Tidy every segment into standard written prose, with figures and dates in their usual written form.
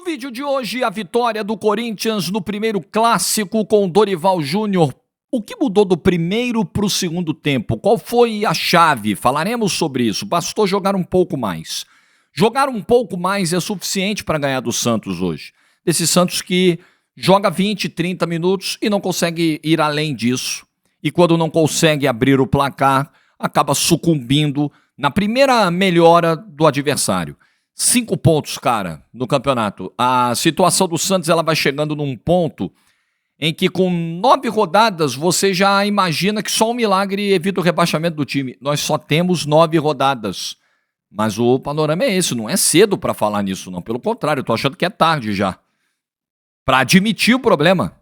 No vídeo de hoje, a vitória do Corinthians no primeiro clássico com Dorival Júnior. O que mudou do primeiro para o segundo tempo? Qual foi a chave? Falaremos sobre isso. Bastou jogar um pouco mais. Jogar um pouco mais é suficiente para ganhar do Santos hoje. Desse Santos que joga 20, 30 minutos e não consegue ir além disso. E quando não consegue abrir o placar, acaba sucumbindo na primeira melhora do adversário. 5 pontos, cara, no campeonato. A situação do Santos ela vai chegando num ponto em que com 9 rodadas você já imagina que só um milagre evita o rebaixamento do time. Nós só temos 9 rodadas. Mas o panorama é esse, não é cedo para falar nisso, não. Pelo contrário, eu tô achando que é tarde já. Para admitir o problema.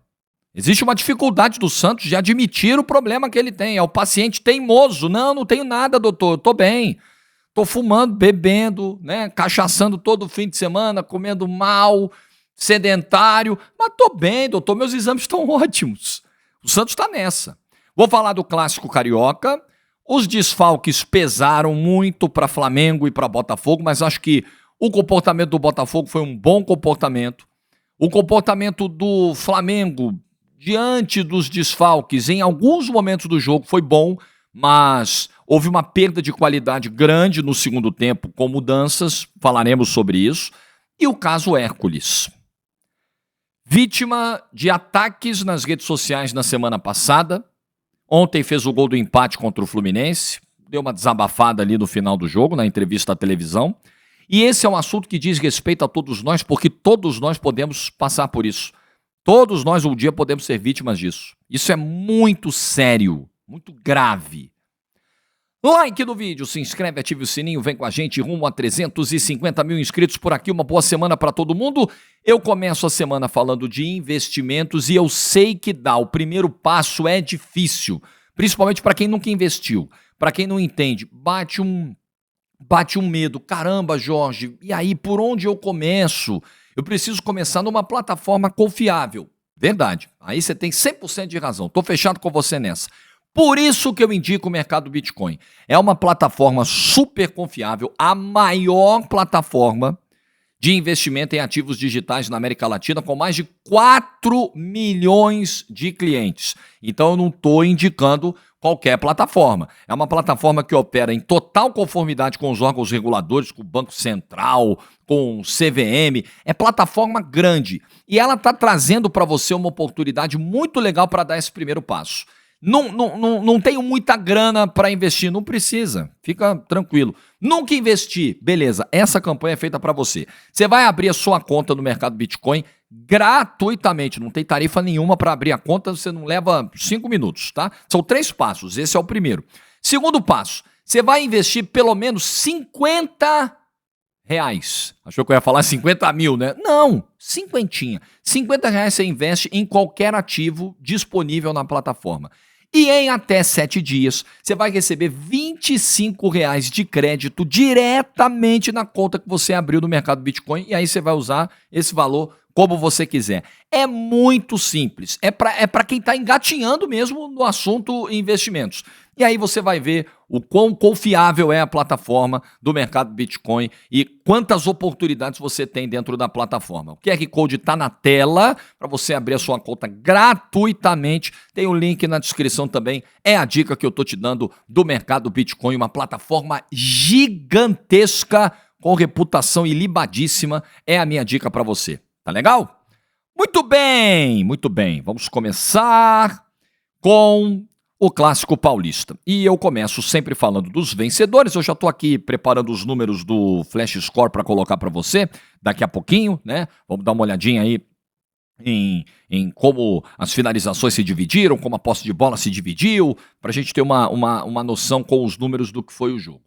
Existe uma dificuldade do Santos de admitir o problema que ele tem. É o paciente teimoso. Não tenho nada, doutor, eu tô bem. Tô fumando, bebendo, né, cachaçando todo fim de semana, comendo mal, sedentário. Mas tô bem, doutor, meus exames estão ótimos. O Santos tá nessa. Vou falar do Clássico Carioca. Os desfalques pesaram muito para Flamengo e para Botafogo, mas acho que o comportamento do Botafogo foi um bom comportamento. O comportamento do Flamengo diante dos desfalques em alguns momentos do jogo foi bom, mas houve uma perda de qualidade grande no segundo tempo com mudanças, falaremos sobre isso. E o caso Hércules. Vítima de ataques nas redes sociais na semana passada. Ontem fez o gol do empate contra o Fluminense. Deu uma desabafada ali no final do jogo, na entrevista à televisão. E esse é um assunto que diz respeito a todos nós, porque todos nós podemos passar por isso. Todos nós um dia podemos ser vítimas disso. Isso é muito sério, muito grave. Like no vídeo, se inscreve, ative o sininho, vem com a gente rumo a 350 mil inscritos por aqui. Uma boa semana para todo mundo. Eu começo a semana falando de investimentos e eu sei que dá. O primeiro passo é difícil, principalmente para quem nunca investiu. Para quem não entende, bate um medo. Caramba, Jorge, e aí por onde eu começo? Eu preciso começar numa plataforma confiável. Verdade, aí você tem 100% de razão. Estou fechado com você nessa. Por isso que eu indico o mercado Bitcoin. É uma plataforma super confiável, a maior plataforma de investimento em ativos digitais na América Latina, com mais de 4 milhões de clientes. Então eu não estou indicando qualquer plataforma. É uma plataforma que opera em total conformidade com os órgãos reguladores, com o Banco Central, com o CVM. É plataforma grande. E ela está trazendo para você uma oportunidade muito legal para dar esse primeiro passo. Não tenho muita grana para investir, não precisa, fica tranquilo. Nunca investir, beleza, essa campanha é feita para você. Você vai abrir a sua conta no mercado Bitcoin gratuitamente, não tem tarifa nenhuma para abrir a conta, você não leva 5 minutos, tá? São 3 passos, esse é o primeiro. Segundo passo, você vai investir pelo menos 50 reais. Achou que eu ia falar 50 mil, né? Não, cinquentinha. 50 reais você investe em qualquer ativo disponível na plataforma. E em até 7 dias, você vai receber 25 reais de crédito diretamente na conta que você abriu no mercado Bitcoin e aí você vai usar esse valor como você quiser. É muito simples. É para quem está engatinhando mesmo no assunto investimentos. E aí você vai ver o quão confiável é a plataforma do mercado Bitcoin e quantas oportunidades você tem dentro da plataforma. O QR Code está na tela para você abrir a sua conta gratuitamente. Tem o link na descrição também. É a dica que eu estou te dando do mercado Bitcoin, uma plataforma gigantesca com reputação ilibadíssima. É a minha dica para você. Tá legal? Muito bem, muito bem. Vamos começar com o Clássico Paulista. E eu começo sempre falando dos vencedores. Eu já estou aqui preparando os números do Flash Score para colocar para você daqui a pouquinho, né? Vamos dar uma olhadinha aí em como as finalizações se dividiram, como a posse de bola se dividiu, para a gente ter uma noção com os números do que foi o jogo.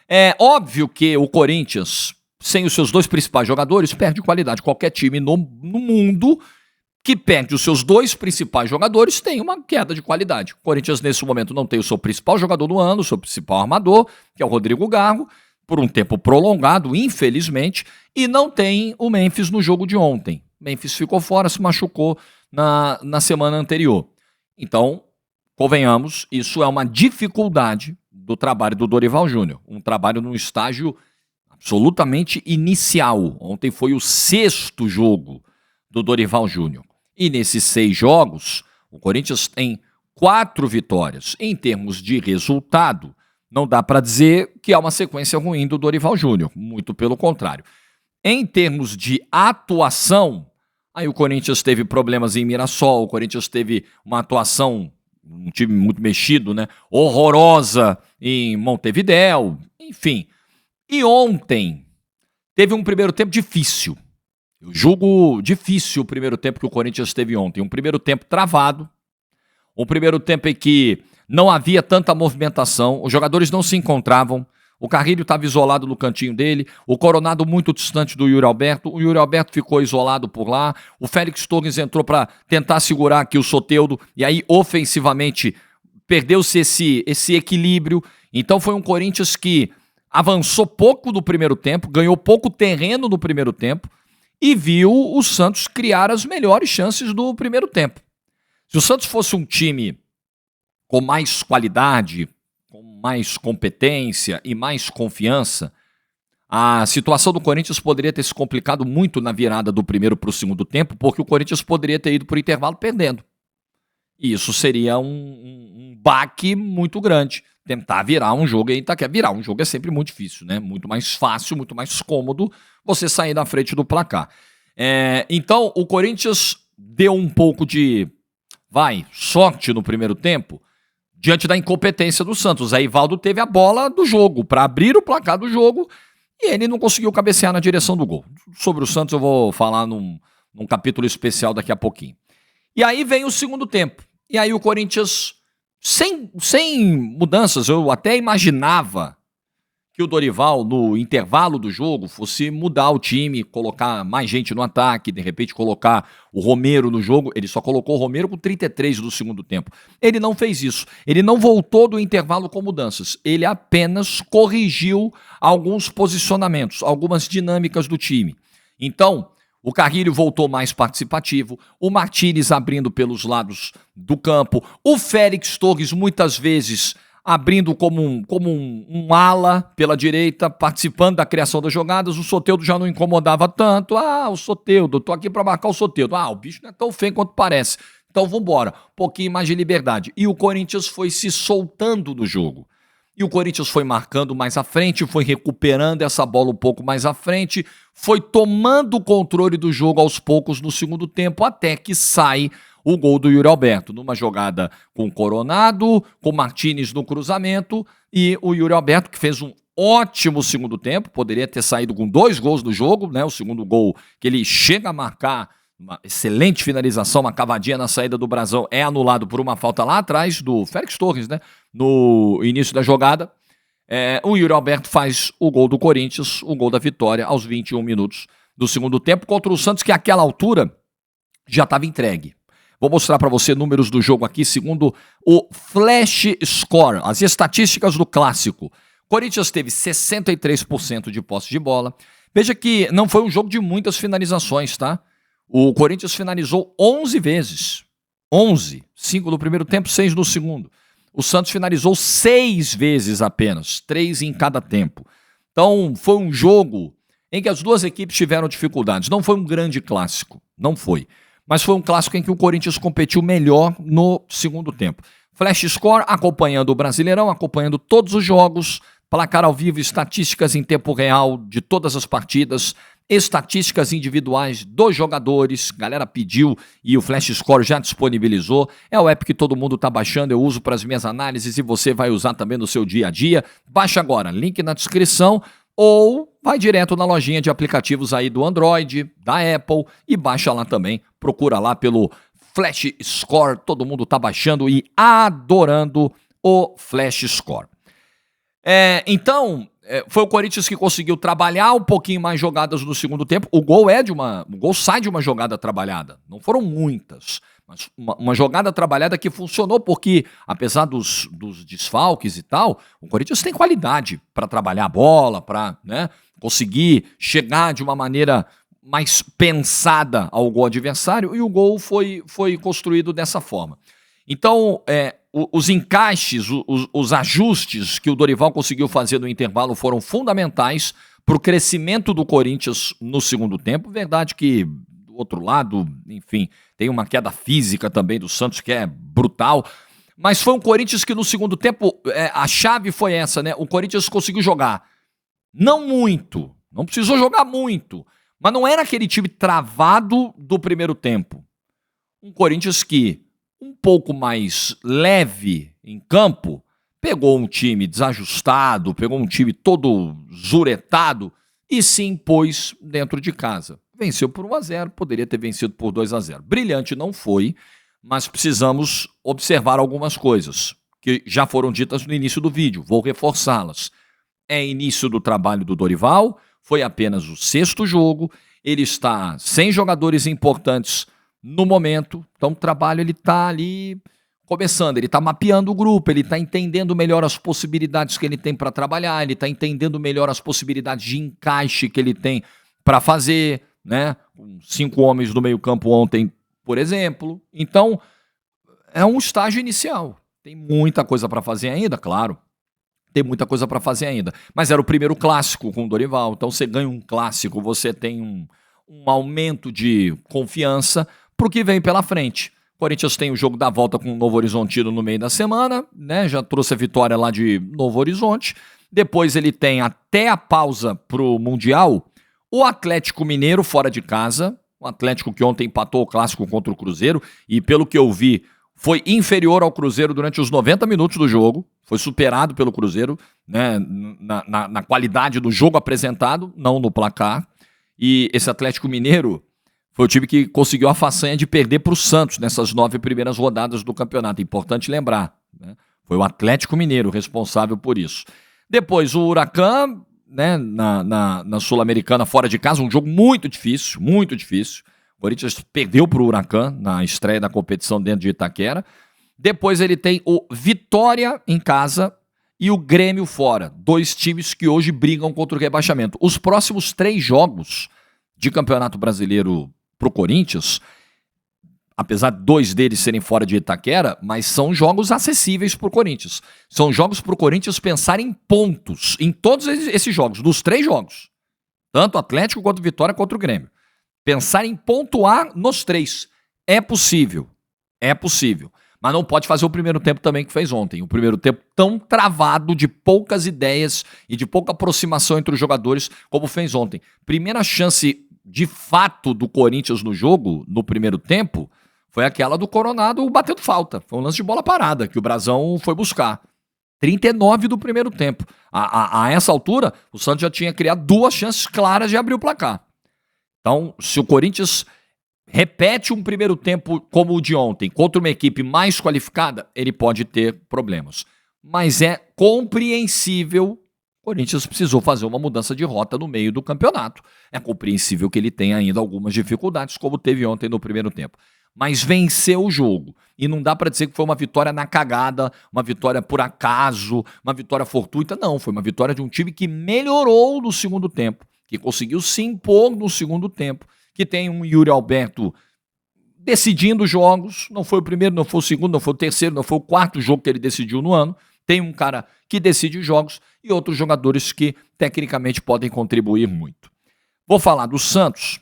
É óbvio que o Corinthians, sem os seus 2 principais jogadores, perde qualidade. Qualquer time no mundo que perde os seus 2 principais jogadores tem uma queda de qualidade. O Corinthians, nesse momento, não tem o seu principal jogador do ano, o seu principal armador, que é o Rodrigo Garro, por um tempo prolongado, infelizmente, e não tem o Memphis no jogo de ontem. Memphis ficou fora, se machucou na semana anterior. Então, convenhamos, isso é uma dificuldade do trabalho do Dorival Júnior. Um trabalho num estágio absolutamente inicial. Ontem foi o sexto jogo do Dorival Júnior. E nesses 6 jogos, o Corinthians tem 4 vitórias. Em termos de resultado, não dá para dizer que é uma sequência ruim do Dorival Júnior, muito pelo contrário. Em termos de atuação, aí o Corinthians teve problemas em Mirassol, o Corinthians teve uma atuação, um time muito mexido, né? Horrorosa em Montevidéu, enfim. E ontem teve um primeiro tempo difícil. Eu julgo difícil o primeiro tempo que o Corinthians teve ontem. Um primeiro tempo travado, um primeiro tempo em que não havia tanta movimentação, os jogadores não se encontravam, o Carrilho estava isolado no cantinho dele, o Coronado muito distante do Yuri Alberto, o Yuri Alberto ficou isolado por lá, o Félix Torres entrou para tentar segurar aqui o Soteldo, e aí ofensivamente perdeu-se esse equilíbrio. Então foi um Corinthians que avançou pouco no primeiro tempo, ganhou pouco terreno no primeiro tempo, e viu o Santos criar as melhores chances do primeiro tempo. Se o Santos fosse um time com mais qualidade, com mais competência e mais confiança, a situação do Corinthians poderia ter se complicado muito na virada do primeiro para o segundo tempo, porque o Corinthians poderia ter ido para o intervalo perdendo. E isso seria um baque muito grande. Tentar virar um jogo em Itaquera. Virar um jogo é sempre muito difícil, né? Muito mais fácil, muito mais cômodo você sair na frente do placar. Então, o Corinthians deu um pouco de sorte no primeiro tempo, diante da incompetência do Santos. Aí Ivaldo teve a bola do jogo para abrir o placar do jogo e ele não conseguiu cabecear na direção do gol. Sobre o Santos eu vou falar num capítulo especial daqui a pouquinho. E aí vem o segundo tempo. E aí o Corinthians, sem mudanças, eu até imaginava que o Dorival, no intervalo do jogo, fosse mudar o time, colocar mais gente no ataque, de repente colocar o Romero no jogo. Ele só colocou o Romero com 33 do segundo tempo. Ele não fez isso. Ele não voltou do intervalo com mudanças. Ele apenas corrigiu alguns posicionamentos, algumas dinâmicas do time. Então, o Carrilho voltou mais participativo, o Martínez abrindo pelos lados do campo, o Félix Torres muitas vezes abrindo como um ala pela direita, participando da criação das jogadas. O Soteldo já não incomodava tanto. O Soteldo, tô aqui para marcar o Soteldo. O bicho não é tão feio quanto parece. Então vambora, um pouquinho mais de liberdade. E o Corinthians foi se soltando do jogo. E o Corinthians foi marcando mais à frente, foi recuperando essa bola um pouco mais à frente, foi tomando o controle do jogo aos poucos no segundo tempo, até que sai o gol do Yuri Alberto, numa jogada com o Coronado, com o Martínez no cruzamento, e o Yuri Alberto, que fez um ótimo segundo tempo, poderia ter saído com 2 gols do jogo, né? O segundo gol que ele chega a marcar, uma excelente finalização, uma cavadinha na saída do Brasão, é anulado por uma falta lá atrás do Félix Torres, né? No início da jogada. O Yuri Alberto faz o gol do Corinthians, o gol da vitória, aos 21 minutos do segundo tempo, contra o Santos, que àquela altura já estava entregue. Vou mostrar para você números do jogo aqui, segundo o Flash Score, as estatísticas do clássico. Corinthians teve 63% de posse de bola. Veja que não foi um jogo de muitas finalizações, tá? O Corinthians finalizou 11 vezes. 11. 5 no primeiro tempo, 6 no segundo. O Santos finalizou 6 vezes apenas, 3 em cada tempo. Então, foi um jogo em que as duas equipes tiveram dificuldades. Não foi um grande clássico, não foi. Mas foi um clássico em que o Corinthians competiu melhor no segundo tempo. Flash Score acompanhando o Brasileirão, acompanhando todos os jogos, placar ao vivo, estatísticas em tempo real de todas as partidas, estatísticas individuais dos jogadores, galera pediu e o Flash Score já disponibilizou. É o app que todo mundo está baixando, eu uso para as minhas análises e você vai usar também no seu dia a dia. Baixa agora, link na descrição, ou vai direto na lojinha de aplicativos aí do Android, da Apple, e baixa lá também. Procura lá pelo Flash Score, todo mundo tá baixando e adorando o Flash Score. Então, foi o Corinthians que conseguiu trabalhar um pouquinho mais jogadas no segundo tempo. O gol sai de uma jogada trabalhada. Não foram muitas, mas uma jogada trabalhada que funcionou, porque apesar dos desfalques e tal, o Corinthians tem qualidade para trabalhar a bola, para, né, conseguir chegar de uma maneira mais pensada ao gol adversário, e o gol foi construído dessa forma. Então, os encaixes, os ajustes que o Dorival conseguiu fazer no intervalo foram fundamentais para o crescimento do Corinthians no segundo tempo. Verdade que, do outro lado, enfim, tem uma queda física também do Santos que é brutal. Mas foi um Corinthians que no segundo tempo, a chave foi essa, né? O Corinthians conseguiu jogar. Não muito, não precisou jogar muito, mas não era aquele time travado do primeiro tempo. Um Corinthians que, um pouco mais leve em campo, pegou um time desajustado, pegou um time todo zuretado e se impôs dentro de casa. Venceu por 1-0, poderia ter vencido por 2-0. Brilhante não foi, mas precisamos observar algumas coisas que já foram ditas no início do vídeo. Vou reforçá-las. É início do trabalho do Dorival, foi apenas o 6º jogo, ele está sem jogadores importantes no momento, então o trabalho ele está ali começando, ele está mapeando o grupo, ele está entendendo melhor as possibilidades que ele tem para trabalhar, ele está entendendo melhor as possibilidades de encaixe que ele tem para fazer, né? 5 homens do meio-campo ontem, por exemplo. Então, é um estágio inicial. Tem muita coisa para fazer ainda, claro. Tem muita coisa para fazer ainda. Mas era o primeiro clássico com o Dorival. Então, você ganha um clássico, você tem um aumento de confiança para o que vem pela frente. O Corinthians tem o jogo da volta com o Novo Horizontino no meio da semana, né? Já trouxe a vitória lá de Novo Horizonte. Depois ele tem até a pausa pro Mundial o Atlético Mineiro fora de casa. O Atlético que ontem empatou o clássico contra o Cruzeiro e, pelo que eu vi, foi inferior ao Cruzeiro durante os 90 minutos do jogo. Foi superado pelo Cruzeiro, né, na qualidade do jogo apresentado, não no placar. E esse Atlético Mineiro foi o time que conseguiu a façanha de perder para o Santos nessas 9 primeiras rodadas do campeonato. Importante lembrar, né? Foi o Atlético Mineiro responsável por isso. Depois o Huracan, né, na Sul-Americana fora de casa, um jogo muito difícil, muito difícil. O Corinthians perdeu para o Huracan na estreia da competição dentro de Itaquera. Depois ele tem o Vitória em casa e o Grêmio fora. 2 times que hoje brigam contra o rebaixamento. Os próximos 3 jogos de Campeonato Brasileiro para o Corinthians, apesar de 2 deles serem fora de Itaquera, mas são jogos acessíveis para o Corinthians. São jogos para o Corinthians pensar em pontos, em todos esses jogos, dos 3 jogos. Tanto o Atlético quanto o Vitória contra o Grêmio. Pensar em pontuar nos 3. É possível. É possível. Mas não pode fazer o primeiro tempo também que fez ontem. O primeiro tempo tão travado, de poucas ideias e de pouca aproximação entre os jogadores, como fez ontem. Primeira chance, de fato, do Corinthians no jogo, no primeiro tempo, foi aquela do Coronado batendo falta. Foi um lance de bola parada que o Brasão foi buscar. 39 do primeiro tempo. A essa altura, o Santos já tinha criado 2 chances claras de abrir o placar. Então, se o Corinthians repete um primeiro tempo como o de ontem, contra uma equipe mais qualificada, ele pode ter problemas. Mas é compreensível, o Corinthians precisou fazer uma mudança de rota no meio do campeonato. É compreensível que ele tenha ainda algumas dificuldades, como teve ontem no primeiro tempo. Mas venceu o jogo. E não dá para dizer que foi uma vitória na cagada, uma vitória por acaso, uma vitória fortuita. Não, foi uma vitória de um time que melhorou no segundo tempo, que conseguiu se impor no segundo tempo, que tem um Yuri Alberto decidindo jogos, não foi o primeiro, não foi o segundo, não foi o terceiro, não foi o 4º jogo que ele decidiu no ano, tem um cara que decide jogos e outros jogadores que tecnicamente podem contribuir muito. Vou falar do Santos,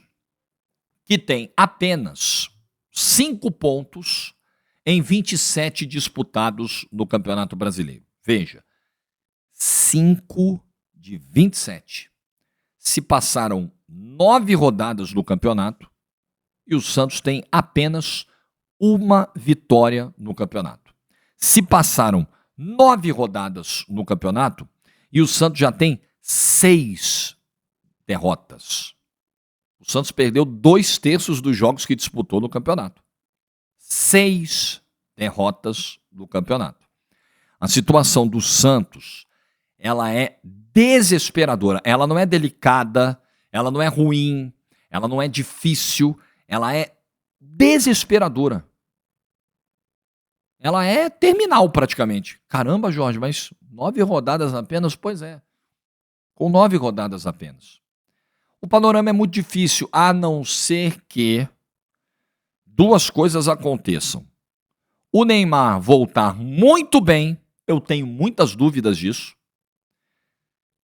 que tem apenas 5 pontos em 27 disputados no Campeonato Brasileiro. Veja, 5 de 27. Se passaram 9 rodadas no campeonato e o Santos tem apenas 1 vitória no campeonato. Se passaram 9 rodadas no campeonato e o Santos já tem 6 derrotas. O Santos perdeu 2/3 dos jogos que disputou no campeonato. 6 derrotas no campeonato. A situação do Santos, ela é desesperadora. Ela não é delicada, ela não é ruim, ela não é difícil, ela é desesperadora. Ela é terminal praticamente. Caramba, Jorge, mas 9 rodadas apenas? Pois é, com 9 rodadas apenas. O panorama é muito difícil, a não ser que 2 coisas aconteçam. O Neymar voltar muito bem, eu tenho muitas dúvidas disso.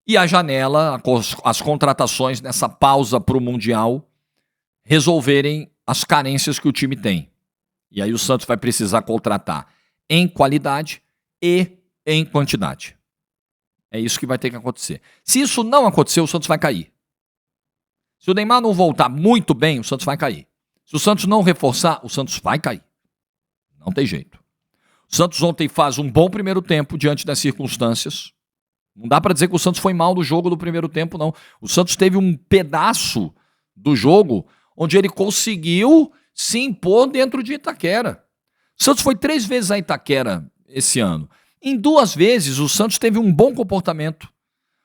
e a janela, as contratações nessa pausa para o Mundial resolverem as carências que o time tem. E aí o Santos vai precisar contratar em qualidade e em quantidade. É isso que vai ter que acontecer. Se isso não acontecer, o Santos vai cair. Se o Neymar não voltar muito bem, o Santos vai cair. Se o Santos não reforçar, o Santos vai cair. Não tem jeito. O Santos ontem faz um bom primeiro tempo diante das circunstâncias. Não dá para dizer que o Santos foi mal no jogo do primeiro tempo, não. O Santos teve um pedaço do jogo onde ele conseguiu se impor dentro de Itaquera. O Santos foi 3 vezes a Itaquera esse ano. Em 2 vezes, o Santos teve um bom comportamento.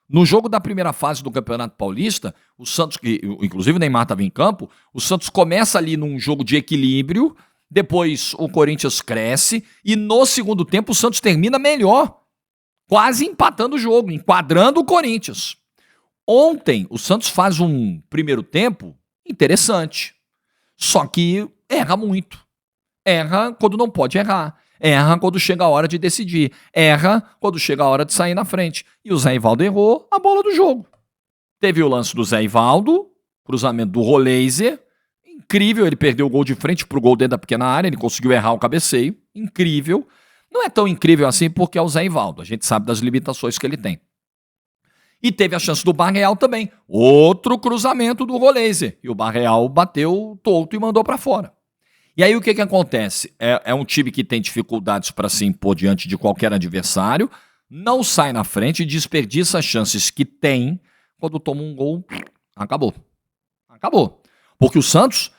No jogo da primeira fase do Campeonato Paulista, o Santos, que inclusive o Neymar estava em campo, o Santos começa ali num jogo de equilíbrio, depois o Corinthians cresce e no segundo tempo o Santos termina melhor, quase empatando o jogo, enquadrando o Corinthians. Ontem o Santos faz um primeiro tempo interessante, só que erra muito. Erra quando não pode errar. Erra quando chega a hora de decidir. Erra quando chega a hora de sair na frente. E o Zé Ivaldo errou a bola do jogo. Teve o lance do Zé Ivaldo, cruzamento do Roleiser. Incrível, ele perdeu o gol de frente pro gol dentro da pequena área, ele conseguiu errar o cabeceio. Incrível. Não é tão incrível assim porque é o Zé Ivaldo. A gente sabe das limitações que ele tem. E teve a chance do Barreal também. Outro cruzamento do Roleiser. E o Barreal bateu torto e mandou para fora. E aí o que acontece? É um time que tem dificuldades para se impor diante de qualquer adversário, não sai na frente e desperdiça as chances que tem. Quando toma um gol, acabou. Acabou. Porque o Santos,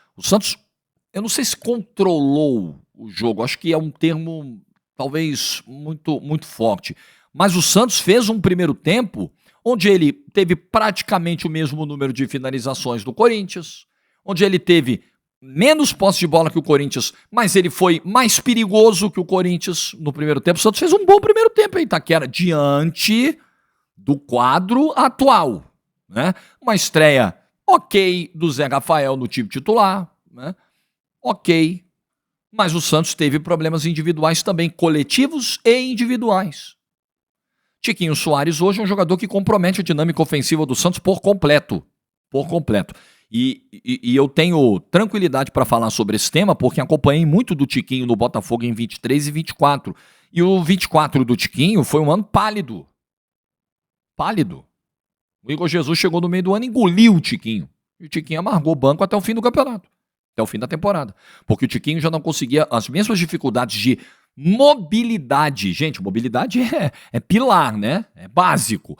eu não sei se controlou o jogo, acho que é um termo talvez muito, muito forte. Mas o Santos fez um primeiro tempo onde ele teve praticamente o mesmo número de finalizações do Corinthians, onde ele teve menos posse de bola que o Corinthians, mas ele foi mais perigoso que o Corinthians no primeiro tempo. O Santos fez um bom primeiro tempo em Itaquera, diante do quadro atual, né? Uma estreia ok do Zé Rafael no time titular, né? Ok, mas o Santos teve problemas individuais também, coletivos e individuais. Tiquinho Soares hoje é um jogador que compromete a dinâmica ofensiva do Santos por completo. Por completo. E eu tenho tranquilidade para falar sobre esse tema, porque acompanhei muito do Tiquinho no Botafogo em 23 e 24. E o 24 do Tiquinho foi um ano pálido. Pálido. O Igor Jesus chegou no meio do ano e engoliu o Tiquinho. E o Tiquinho amargou o banco até o fim do campeonato. Até o fim da temporada. Porque o Tiquinho já não conseguia as mesmas dificuldades de mobilidade. Gente, mobilidade é pilar, né? É básico.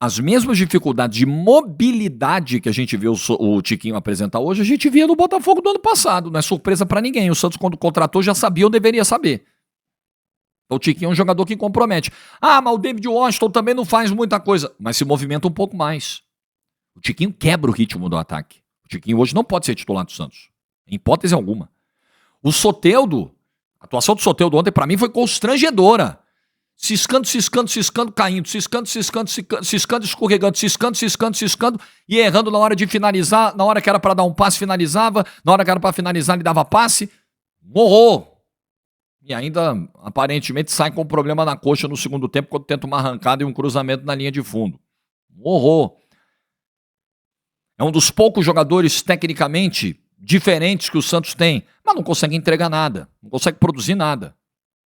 As mesmas dificuldades de mobilidade que a gente vê o Tiquinho apresentar hoje, a gente via no Botafogo do ano passado. Não é surpresa pra ninguém. O Santos, quando contratou, já sabia ou deveria saber. O Tiquinho é um jogador que compromete. Ah, mas o David Washington também não faz muita coisa. Mas se movimenta um pouco mais. O Tiquinho quebra o ritmo do ataque. O Tiquinho hoje não pode ser titular do Santos. Em hipótese alguma. O Soteldo, a atuação do Soteldo ontem pra mim foi constrangedora. Ciscando, caindo, ciscando, escorregando, ciscando e errando na hora de finalizar, na hora que era para dar um passe, finalizava, na hora que era para finalizar, ele dava passe. Um horror. E ainda, aparentemente, sai com um problema na coxa no segundo tempo, quando tenta uma arrancada e um cruzamento na linha de fundo. Um horror. É um dos poucos jogadores, tecnicamente, diferentes que o Santos tem, mas não consegue entregar nada, não consegue produzir nada.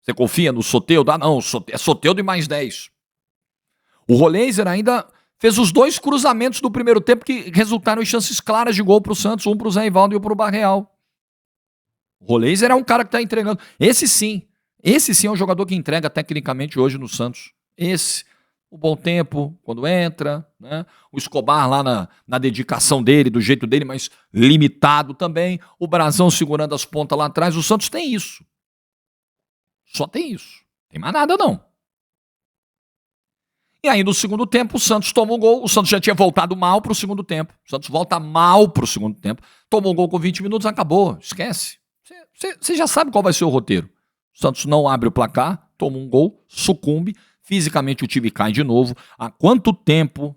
Você confia no Soteldo? Ah, não, é Soteldo e mais 10. O Roleiser ainda fez os 2 cruzamentos do primeiro tempo que resultaram em chances claras de gol pro Santos, um pro Zé Ivaldo e um pro Barreal. O Roleiser é um cara que tá entregando. Esse sim é um jogador que entrega tecnicamente hoje no Santos. O bom tempo, quando entra, né? O Escobar lá na dedicação dele, do jeito dele, mas limitado também. O Brazão segurando as pontas lá atrás. O Santos tem isso. Só tem isso. Tem mais nada, não. E aí, no segundo tempo, o Santos toma um gol. O Santos já tinha voltado mal pro segundo tempo. O Santos volta mal pro segundo tempo. Tomou um gol com 20 minutos, acabou. Esquece. Você já sabe qual vai ser o roteiro. O Santos não abre o placar, toma um gol, sucumbe. Fisicamente o time cai de novo. Há quanto tempo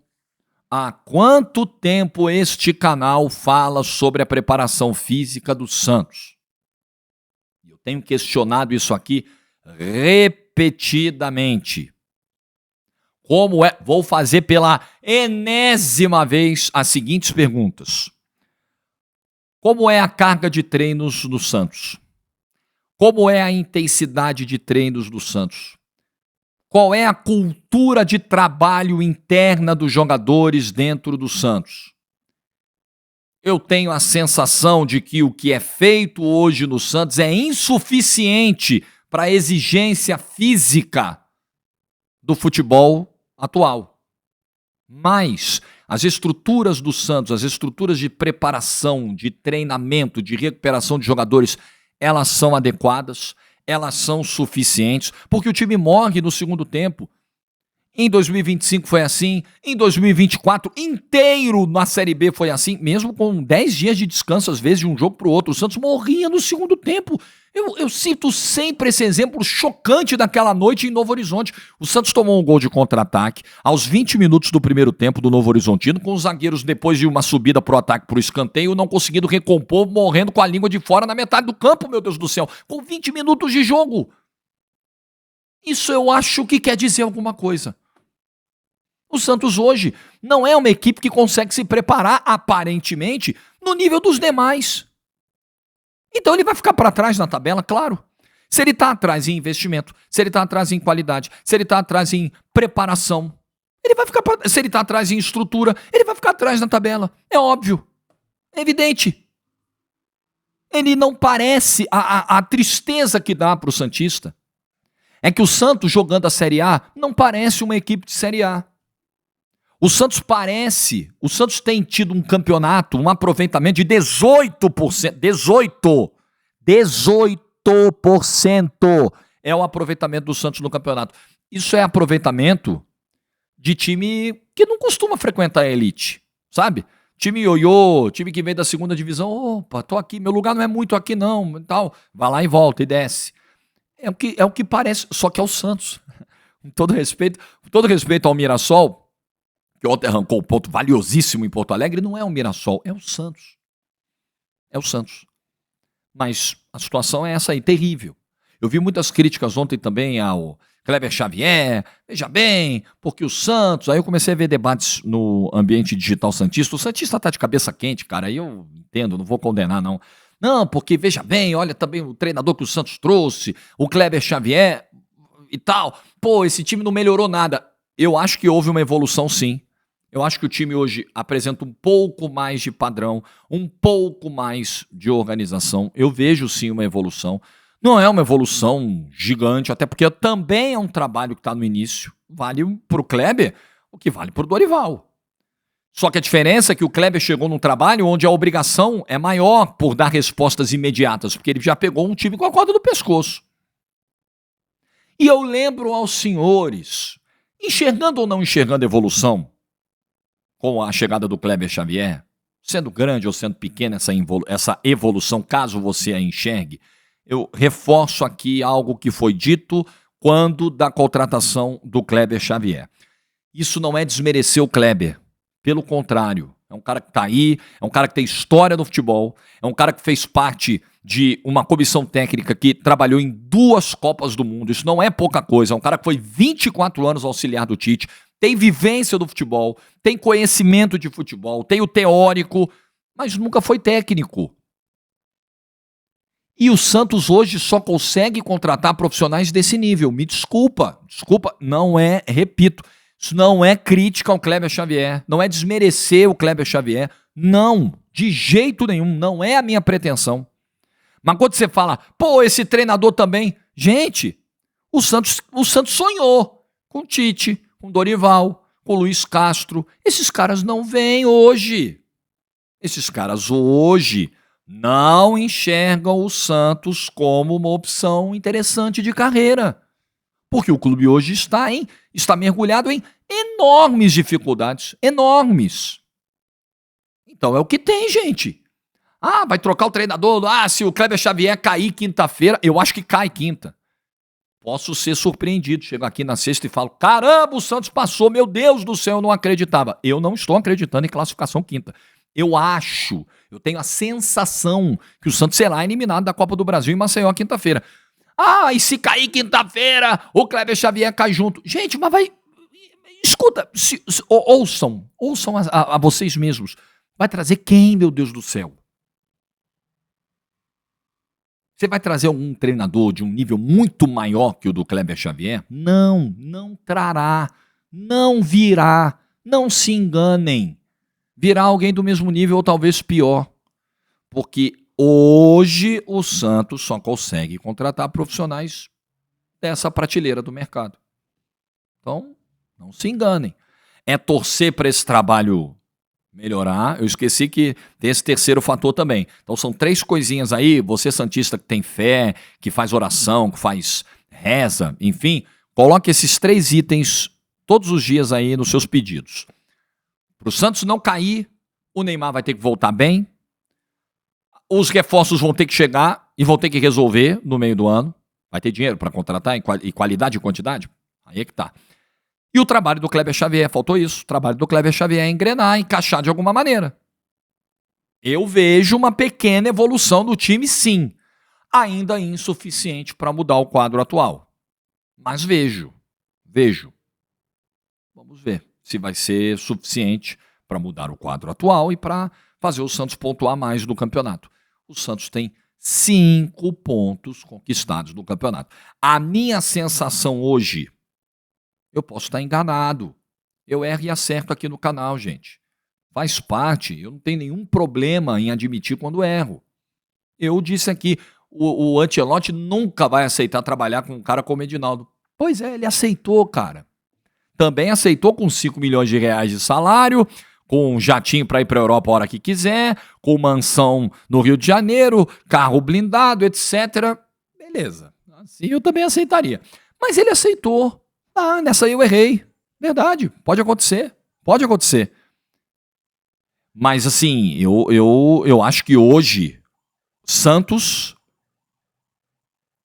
este canal fala sobre a preparação física do Santos? Eu tenho questionado isso aqui repetidamente. Como é? Vou fazer pela enésima vez as seguintes perguntas. Como é a carga de treinos do Santos? Como é a intensidade de treinos do Santos? Qual é a cultura de trabalho interna dos jogadores dentro do Santos? Eu tenho a sensação de que o que é feito hoje no Santos é insuficiente para a exigência física do futebol atual. Mas as estruturas do Santos, as estruturas de preparação, de treinamento, de recuperação de jogadores, elas são adequadas, elas são suficientes, porque o time morre no segundo tempo. Em 2025 foi assim, em 2024 inteiro na Série B foi assim, mesmo com 10 dias de descanso, às vezes, de um jogo para o outro. O Santos morria no segundo tempo. Eu cito sempre esse exemplo chocante daquela noite em Novo Horizonte. O Santos tomou um gol de contra-ataque aos 20 minutos do primeiro tempo do Novo Horizontino, com os zagueiros, depois de uma subida pro ataque, pro escanteio, não conseguindo recompor, morrendo com a língua de fora na metade do campo, meu Deus do céu, com 20 minutos de jogo. Isso eu acho que quer dizer alguma coisa. O Santos hoje não é uma equipe que consegue se preparar, aparentemente, no nível dos demais. Então ele vai ficar para trás na tabela, claro. Se ele está atrás em investimento, se ele está atrás em qualidade, se ele está atrás em preparação, ele vai ficar se ele está atrás em estrutura, ele vai ficar atrás na tabela. É óbvio. É evidente. Ele não parece... A tristeza que dá para o Santista é que o Santos jogando a Série A não parece uma equipe de Série A. O Santos tem tido um campeonato, um aproveitamento de 18%. 18% é o aproveitamento do Santos no campeonato. Isso é aproveitamento de time que não costuma frequentar a elite, sabe? Time ioiô, time que vem da segunda divisão. Opa, tô aqui, meu lugar não é muito aqui não, e tal. Vai lá e volta e desce. É o que parece, só que é o Santos. Com todo respeito ao Mirassol, que ontem arrancou um ponto valiosíssimo em Porto Alegre, não é o Mirassol, é o Santos. É o Santos. Mas a situação é essa aí, terrível. Eu vi muitas críticas ontem também ao Kleber Xavier, veja bem, porque o Santos... Aí eu comecei a ver debates no ambiente digital santista. O santista tá de cabeça quente, cara, aí eu entendo, não vou condenar, não. Não, porque veja bem, olha também o treinador que o Santos trouxe, o Kleber Xavier e tal. Pô, esse time não melhorou nada. Eu acho que houve uma evolução, sim. Eu acho que o time hoje apresenta um pouco mais de padrão, um pouco mais de organização. Eu vejo sim uma evolução. Não é uma evolução gigante, até porque também é um trabalho que está no início. Vale para o Kleber o que vale para o Dorival. Só que a diferença é que o Kleber chegou num trabalho onde a obrigação é maior por dar respostas imediatas, porque ele já pegou um time com a corda no pescoço. E eu lembro aos senhores, enxergando ou não enxergando evolução, com a chegada do Kleber Xavier, sendo grande ou sendo pequena essa evolução, caso você a enxergue, eu reforço aqui algo que foi dito quando da contratação do Kleber Xavier. Isso não é desmerecer o Kleber, pelo contrário, é um cara que está aí, é um cara que tem história no futebol, é um cara que fez parte de uma comissão técnica que trabalhou em 2 Copas do Mundo, isso não é pouca coisa, é um cara que foi 24 anos auxiliar do Tite, tem vivência do futebol, tem conhecimento de futebol, tem o teórico, mas nunca foi técnico. E o Santos hoje só consegue contratar profissionais desse nível. Me desculpa, não é, repito, isso não é crítica ao Kleber Xavier, não é desmerecer o Kleber Xavier, não, de jeito nenhum, não é a minha pretensão. Mas quando você fala, pô, esse treinador também, gente, o Santos sonhou com o Tite, com Dorival, com Luiz Castro. Esses caras não vêm hoje. Esses caras hoje não enxergam o Santos como uma opção interessante de carreira. Porque o clube hoje está mergulhado em enormes dificuldades. Enormes. Então é o que tem, gente. Ah, vai trocar o treinador. Ah, se o Kleber Xavier cair quinta-feira, eu acho que cai quinta. Posso ser surpreendido, chego aqui na sexta e falo, caramba, o Santos passou, meu Deus do céu, eu não acreditava. Eu não estou acreditando em classificação quinta. Eu tenho a sensação que o Santos será eliminado da Copa do Brasil em Maceió quinta-feira. Ah, e se cair quinta-feira, o Kleber Xavier cai junto. Gente, mas Escuta, ouçam a vocês mesmos. Vai trazer quem, meu Deus do céu? Você vai trazer algum treinador de um nível muito maior que o do Kleber Xavier? Não, não trará, não virá, não se enganem. Virá alguém do mesmo nível ou talvez pior. Porque hoje o Santos só consegue contratar profissionais dessa prateleira do mercado. Então, não se enganem. É torcer para esse trabalho melhorar. Eu esqueci que tem esse terceiro fator também. Então são 3 coisinhas aí. Você santista que tem fé, que faz oração, que faz reza, enfim, coloque esses 3 itens todos os dias aí nos seus pedidos. Para o Santos não cair, o Neymar vai ter que voltar bem. Os reforços vão ter que chegar e vão ter que resolver no meio do ano. Vai ter dinheiro para contratar e qualidade e quantidade? Aí é que tá. E o trabalho do Kleber Xavier, faltou isso. O trabalho do Kleber Xavier é engrenar, encaixar de alguma maneira. Eu vejo uma pequena evolução do time, sim. Ainda insuficiente para mudar o quadro atual. Mas vejo. Vamos ver se vai ser suficiente para mudar o quadro atual e para fazer o Santos pontuar mais no campeonato. O Santos tem 5 pontos conquistados no campeonato. A minha sensação hoje, eu posso estar enganado. Eu erro e acerto aqui no canal, gente. Faz parte, eu não tenho nenhum problema em admitir quando erro. Eu disse aqui, o Ancelotti nunca vai aceitar trabalhar com um cara como o Edinaldo. Pois é, ele aceitou, cara. Também aceitou com 5 milhões de reais de salário, com um jatinho para ir para a Europa a hora que quiser, com mansão no Rio de Janeiro, carro blindado, etc. Beleza, assim eu também aceitaria. Mas ele aceitou. Ah, nessa aí eu errei. Verdade, pode acontecer. Mas assim, eu acho que hoje, Santos...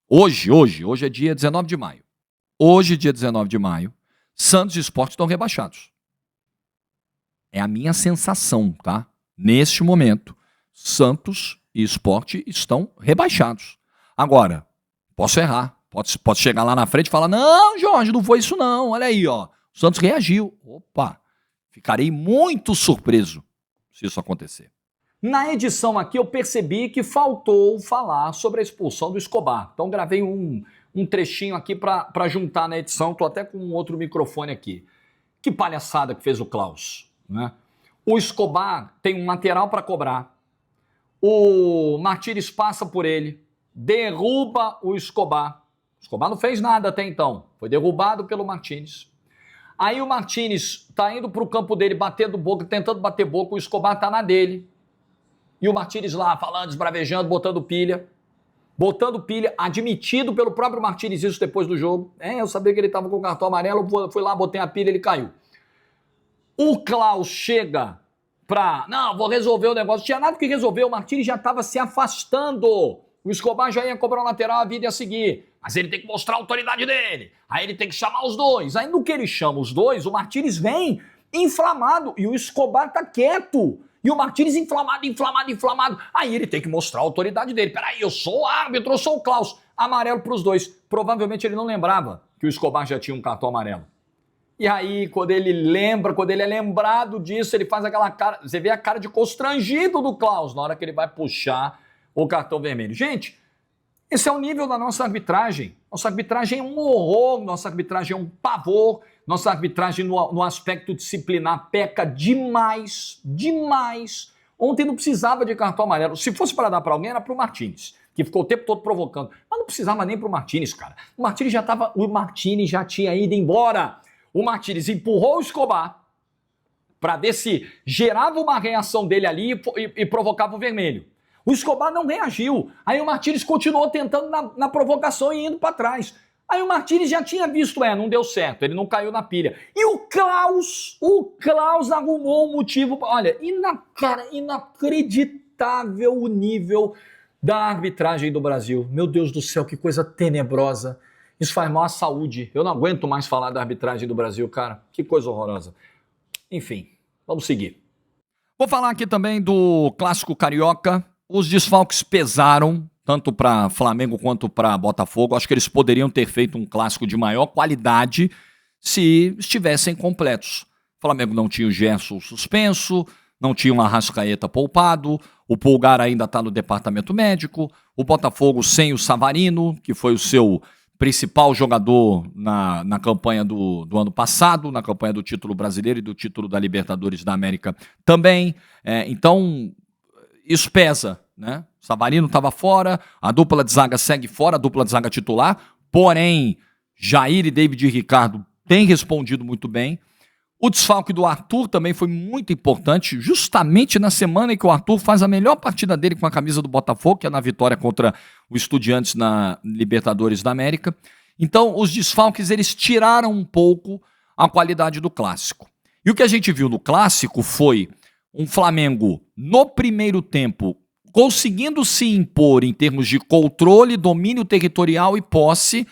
Hoje é dia 19 de maio. Hoje, dia 19 de maio, Santos e Sport estão rebaixados. É a minha sensação, tá? Neste momento, Santos e Sport estão rebaixados. Agora, posso errar. Posso chegar lá na frente e falar, não, Jorge, não foi isso não. Olha aí, ó. O Santos reagiu. Opa, ficarei muito surpreso se isso acontecer. Na edição aqui eu percebi que faltou falar sobre a expulsão do Escobar. Então gravei um trechinho aqui para juntar na edição. Tô até com um outro microfone aqui. Que palhaçada que fez o Klaus, né? O Escobar tem um lateral para cobrar. O Martínez passa por ele, derruba o Escobar. O Escobar não fez nada até então. Foi derrubado pelo Martínez. Aí o Martínez tá indo pro campo dele, batendo boca, tentando bater boca. O Escobar tá na dele. E o Martínez lá falando, esbravejando, botando pilha, admitido pelo próprio Martínez isso depois do jogo. Eu sabia que ele estava com o cartão amarelo, fui lá, botei a pilha, ele caiu. O Klaus chega não, vou resolver o negócio. Não tinha nada que resolver, o Martínez já estava se afastando. O Escobar já ia cobrar o lateral, a vida ia seguir. Mas ele tem que mostrar a autoridade dele. Aí ele tem que chamar os dois. Aí no que ele chama os dois, o Martínez vem inflamado e o Escobar tá quieto. E o Martínez inflamado. Aí ele tem que mostrar a autoridade dele. Peraí, eu sou o árbitro, eu sou o Klaus. Amarelo pros dois. Provavelmente ele não lembrava que o Escobar já tinha um cartão amarelo. E aí, quando ele é lembrado disso, ele faz aquela cara... Você vê a cara de constrangido do Klaus na hora que ele vai puxar o cartão vermelho. Gente, esse é o nível da nossa arbitragem. Nossa arbitragem é um horror, nossa arbitragem é um pavor, nossa arbitragem no aspecto disciplinar peca demais. Ontem não precisava de cartão amarelo. Se fosse para dar para alguém, era para o Martínez, que ficou o tempo todo provocando. Mas não precisava nem para o Martínez, cara. O Martínez já tinha ido embora. O Martínez empurrou o Escobar para ver se gerava uma reação dele ali e provocava o vermelho. O Escobar não reagiu. Aí o Martínez continuou tentando na provocação e indo para trás. Aí o Martínez já tinha visto, não deu certo, ele não caiu na pilha. E o Klaus arrumou um motivo. Olha, inacreditável o nível da arbitragem do Brasil. Meu Deus do céu, que coisa tenebrosa. Isso faz mal à saúde. Eu não aguento mais falar da arbitragem do Brasil, cara. Que coisa horrorosa. Enfim, vamos seguir. Vou falar aqui também do Clássico Carioca. Os desfalques pesaram, tanto para Flamengo quanto para Botafogo. Acho que eles poderiam ter feito um clássico de maior qualidade se estivessem completos. O Flamengo não tinha o Gerson suspenso, não tinha o Arrascaeta poupado, o Pulgar ainda está no departamento médico, o Botafogo sem o Savarino, que foi o seu principal jogador na campanha do ano passado, na campanha do título brasileiro e do título da Libertadores da América também. Então, isso pesa, né? O Savarino estava fora, a dupla de zaga segue fora, a dupla de zaga titular, porém, Jair e David Ricardo têm respondido muito bem. O desfalque do Arthur também foi muito importante, justamente na semana em que o Arthur faz a melhor partida dele com a camisa do Botafogo, que é na vitória contra o Estudiantes na Libertadores da América. Então, os desfalques, eles tiraram um pouco a qualidade do Clássico. E o que a gente viu no Clássico foi um Flamengo, no primeiro tempo, conseguindo se impor em termos de controle, domínio territorial e posse,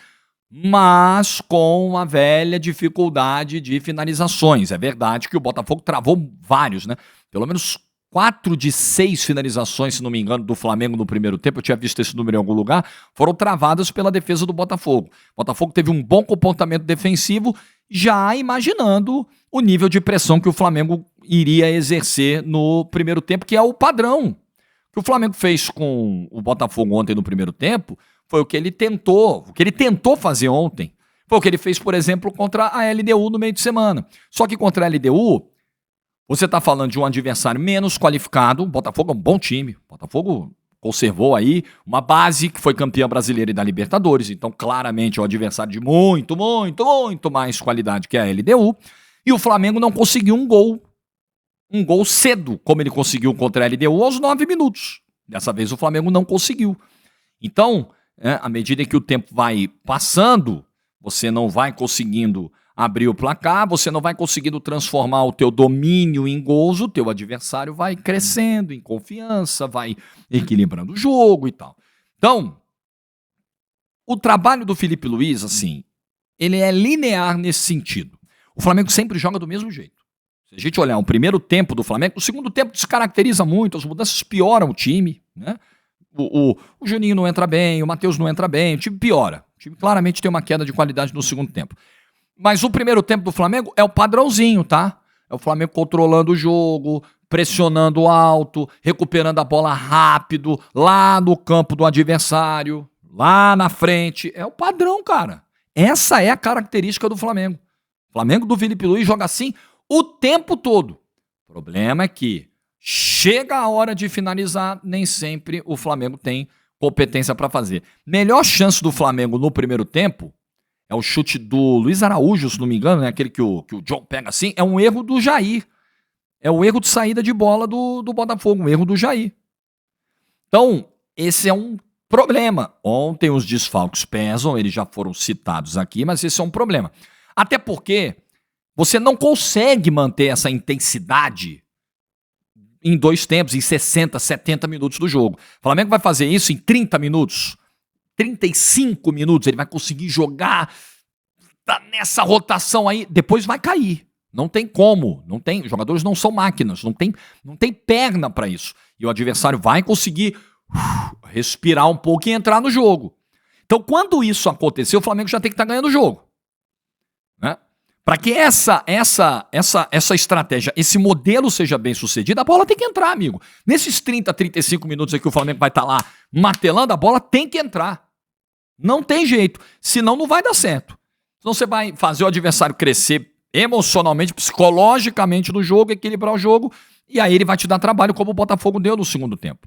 mas com a velha dificuldade de finalizações. É verdade que o Botafogo travou vários, né? Pelo menos 4 de 6 finalizações, se não me engano, do Flamengo no primeiro tempo, eu tinha visto esse número em algum lugar, foram travadas pela defesa do Botafogo. O Botafogo teve um bom comportamento defensivo, já imaginando o nível de pressão que o Flamengo iria exercer no primeiro tempo, que é o padrão. O que o Flamengo fez com o Botafogo ontem no primeiro tempo foi o que ele tentou fazer ontem. Foi o que ele fez, por exemplo, contra a LDU no meio de semana. Só que contra a LDU, você está falando de um adversário menos qualificado. O Botafogo é um bom time. O Botafogo conservou aí uma base que foi campeã brasileira e da Libertadores. Então, claramente, é um adversário de muito mais qualidade que a LDU. E o Flamengo não conseguiu um gol cedo, como ele conseguiu contra a LDU aos 9 minutos. Dessa vez o Flamengo não conseguiu. Então, à medida que o tempo vai passando, você não vai conseguindo abrir o placar, você não vai conseguindo transformar o teu domínio em gols, o teu adversário vai crescendo em confiança, vai equilibrando o jogo e tal. Então, o trabalho do Felipe Luiz, assim, ele é linear nesse sentido. O Flamengo sempre joga do mesmo jeito. Se a gente olhar o primeiro tempo do Flamengo, o segundo tempo descaracteriza muito, as mudanças pioram o time, né? O Juninho não entra bem, o Matheus não entra bem, o time piora. O time claramente tem uma queda de qualidade no segundo tempo. Mas o primeiro tempo do Flamengo é o padrãozinho, tá? É o Flamengo controlando o jogo, pressionando alto, recuperando a bola rápido, lá no campo do adversário, lá na frente. É o padrão, cara. Essa é a característica do Flamengo. O Flamengo do Felipe Luiz joga assim o tempo todo. O problema é que chega a hora de finalizar, nem sempre o Flamengo tem competência para fazer. Melhor chance do Flamengo no primeiro tempo é o chute do Luiz Araújo, se não me engano, né? Aquele que o John pega assim. É um erro do Jair. É um erro de saída de bola do Botafogo, um erro do Jair. Então, esse é um problema. Ontem os desfalques pesam, eles já foram citados aqui, mas esse é um problema. Até porque você não consegue manter essa intensidade em 2 tempos, em 60, 70 minutos do jogo. O Flamengo vai fazer isso em 30 minutos, 35 minutos, ele vai conseguir jogar, tá nessa rotação aí, depois vai cair. Não tem como, os jogadores não são máquinas, não tem perna para isso. E o adversário vai conseguir respirar um pouco e entrar no jogo. Então, quando isso acontecer, o Flamengo já tem que estar ganhando o jogo, né? Para que essa estratégia, esse modelo seja bem sucedido, a bola tem que entrar, amigo. Nesses 30, 35 minutos aí que o Flamengo vai estar lá martelando, a bola tem que entrar. Não tem jeito. Senão não vai dar certo. Senão você vai fazer o adversário crescer emocionalmente, psicologicamente no jogo, equilibrar o jogo, e aí ele vai te dar trabalho como o Botafogo deu no segundo tempo.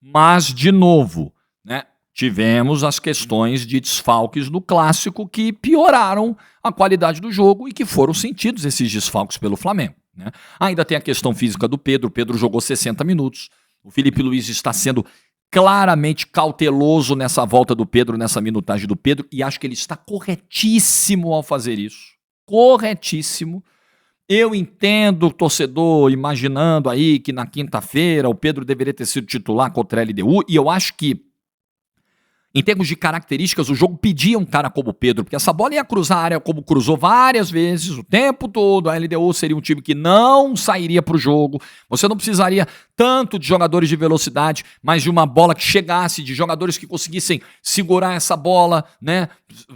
Mas, de novo, né? Tivemos as questões de desfalques no Clássico que pioraram a qualidade do jogo e que foram sentidos esses desfalques pelo Flamengo, né? Ainda tem a questão física do Pedro. O Pedro jogou 60 minutos. O Felipe Luiz está sendo claramente cauteloso nessa volta do Pedro, nessa minutagem do Pedro, e acho que ele está corretíssimo ao fazer isso. Corretíssimo. Eu entendo o torcedor imaginando aí que na quinta-feira o Pedro deveria ter sido titular contra a LDU, e eu acho que Em termos de características, o jogo pedia um cara como o Pedro, porque essa bola ia cruzar a área como cruzou várias vezes, o tempo todo. A LDU seria um time que não sairia para o jogo. Você não precisaria tanto de jogadores de velocidade, mas de uma bola que chegasse, de jogadores que conseguissem segurar essa bola, né?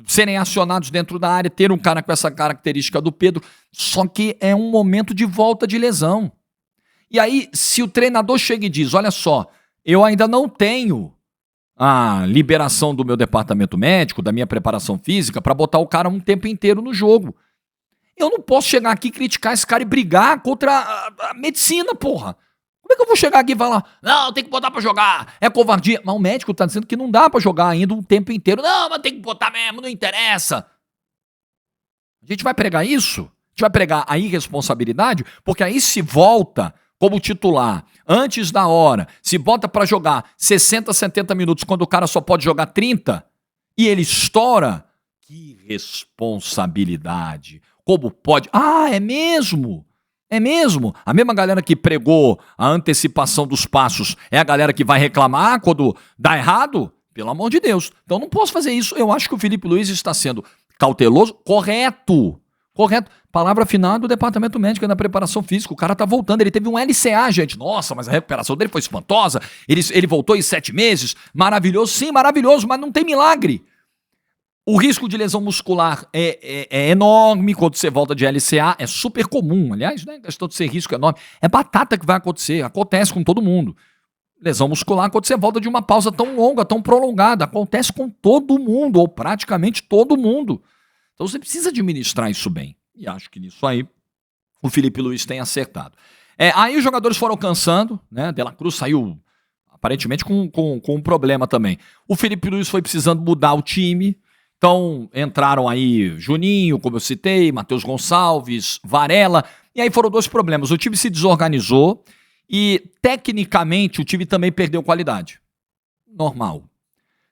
Serem acionados dentro da área, ter um cara com essa característica do Pedro. Só que é um momento de volta de lesão. E aí, se o treinador chega e diz, olha só, eu ainda não tenho a liberação do meu departamento médico, da minha preparação física, para botar o cara um tempo inteiro no jogo. Eu não posso chegar aqui e criticar esse cara e brigar contra a medicina, porra. Como é que eu vou chegar aqui e falar, não, tem que botar pra jogar, é covardia. Mas o médico tá dizendo que não dá pra jogar ainda um tempo inteiro. Não, mas tem que botar mesmo, não interessa. A gente vai pregar isso? A gente vai pregar a irresponsabilidade? Porque aí se volta como titular, antes da hora, se bota pra jogar 60, 70 minutos, quando o cara só pode jogar 30, e ele estoura, que responsabilidade. Como pode? Ah, é mesmo? É mesmo? A mesma galera que pregou a antecipação dos passos é a galera que vai reclamar quando dá errado? Pelo amor de Deus. Então não posso fazer isso. Eu acho que o Felipe Luiz está sendo cauteloso, correto. Correto. Palavra final do departamento médico na preparação física. O cara tá voltando. Ele teve um LCA, gente. Nossa, mas a recuperação dele foi espantosa. Ele voltou em 7 meses. Maravilhoso. Sim, maravilhoso, mas não tem milagre. O risco de lesão muscular é enorme quando você volta de LCA. É super comum. Aliás, não é questão de ser risco enorme. É batata que vai acontecer. Acontece com todo mundo. Lesão muscular quando você volta de uma pausa tão longa, tão prolongada. Acontece com todo mundo, ou praticamente todo mundo. Então você precisa administrar isso bem. E acho que nisso aí o Felipe Luiz tem acertado. Aí os jogadores foram cansando, né? De La Cruz saiu aparentemente com um problema também. O Felipe Luiz foi precisando mudar o time. Então entraram aí Juninho, como eu citei, Matheus Gonçalves, Varela. E aí foram 2 problemas. O time se desorganizou e tecnicamente o time também perdeu qualidade. Normal.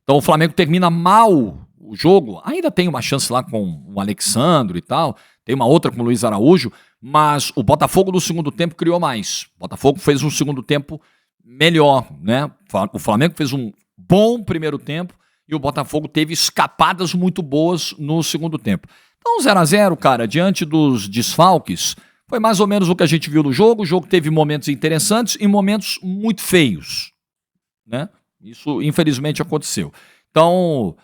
Então o Flamengo termina mal o jogo, ainda tem uma chance lá com o Alexandre e tal, tem uma outra com o Luiz Araújo, mas o Botafogo no segundo tempo criou mais. O Botafogo fez um segundo tempo melhor, né? O Flamengo fez um bom primeiro tempo e o Botafogo teve escapadas muito boas no segundo tempo. Então 0-0, cara, diante dos desfalques, foi mais ou menos o que a gente viu no jogo. O jogo teve momentos interessantes e momentos muito feios, né? Isso infelizmente aconteceu. Então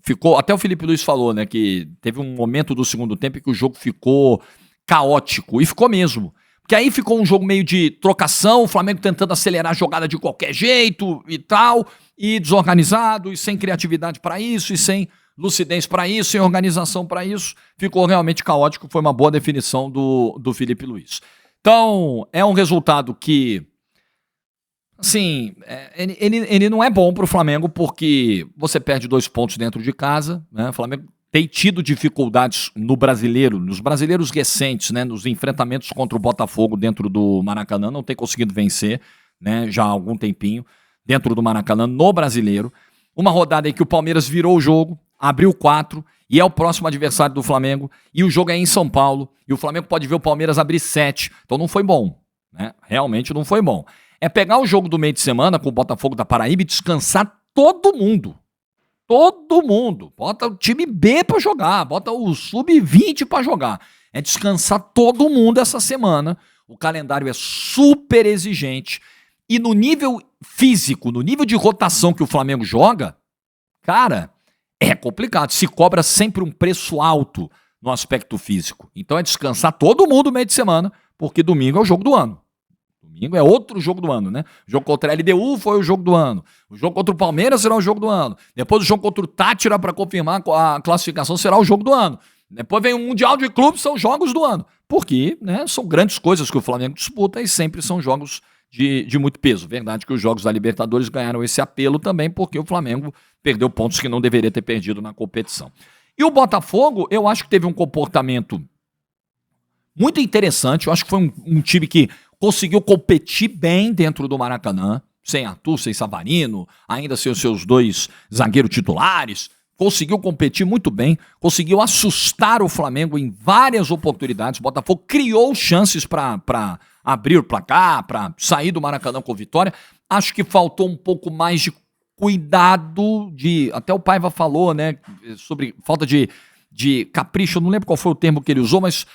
ficou, até o Felipe Luiz falou, né, que teve um momento do segundo tempo em que o jogo ficou caótico, e ficou mesmo. Porque aí ficou um jogo meio de trocação, o Flamengo tentando acelerar a jogada de qualquer jeito e tal, e desorganizado, e sem criatividade para isso, e sem lucidez para isso, sem organização para isso. Ficou realmente caótico, foi uma boa definição do Felipe Luiz. Então, é um resultado que, assim, ele não é bom para o Flamengo, porque você perde 2 pontos dentro de casa, né? O Flamengo tem tido dificuldades no brasileiro, nos brasileiros recentes, né? Nos enfrentamentos contra o Botafogo dentro do Maracanã, não tem conseguido vencer, né? Já há algum tempinho, dentro do Maracanã, no brasileiro. Uma rodada em que o Palmeiras virou o jogo, abriu 4, e é o próximo adversário do Flamengo, e o jogo é em São Paulo, e o Flamengo pode ver o Palmeiras abrir 7, então não foi bom, né? Realmente não foi bom. É pegar o jogo do meio de semana com o Botafogo da Paraíba e descansar todo mundo. Todo mundo. Bota o time B pra jogar, bota o sub-20 pra jogar. É descansar todo mundo essa semana. O calendário é super exigente. E no nível físico, no nível de rotação que o Flamengo joga, cara, é complicado. Se cobra sempre um preço alto no aspecto físico. Então é descansar todo mundo no meio de semana, porque domingo é o jogo do ano. Domingo é outro jogo do ano, né? O jogo contra a LDU foi o jogo do ano. O jogo contra o Palmeiras será o jogo do ano. Depois o jogo contra o Tátira para confirmar a classificação será o jogo do ano. Depois vem o Mundial de Clubes, são jogos do ano. Porque, né, são grandes coisas que o Flamengo disputa e sempre são jogos de muito peso. Verdade que os jogos da Libertadores ganharam esse apelo também porque o Flamengo perdeu pontos que não deveria ter perdido na competição. E o Botafogo, eu acho que teve um comportamento muito interessante. Eu acho que foi um time que conseguiu competir bem dentro do Maracanã, sem Arthur, sem Savarino, ainda sem os seus 2 zagueiros titulares. Conseguiu competir muito bem, conseguiu assustar o Flamengo em várias oportunidades. O Botafogo criou chances para abrir o placar, para sair do Maracanã com vitória. Acho que faltou um pouco mais de cuidado de... Até o Paiva falou, né, sobre falta de capricho, eu não lembro qual foi o termo que ele usou, mas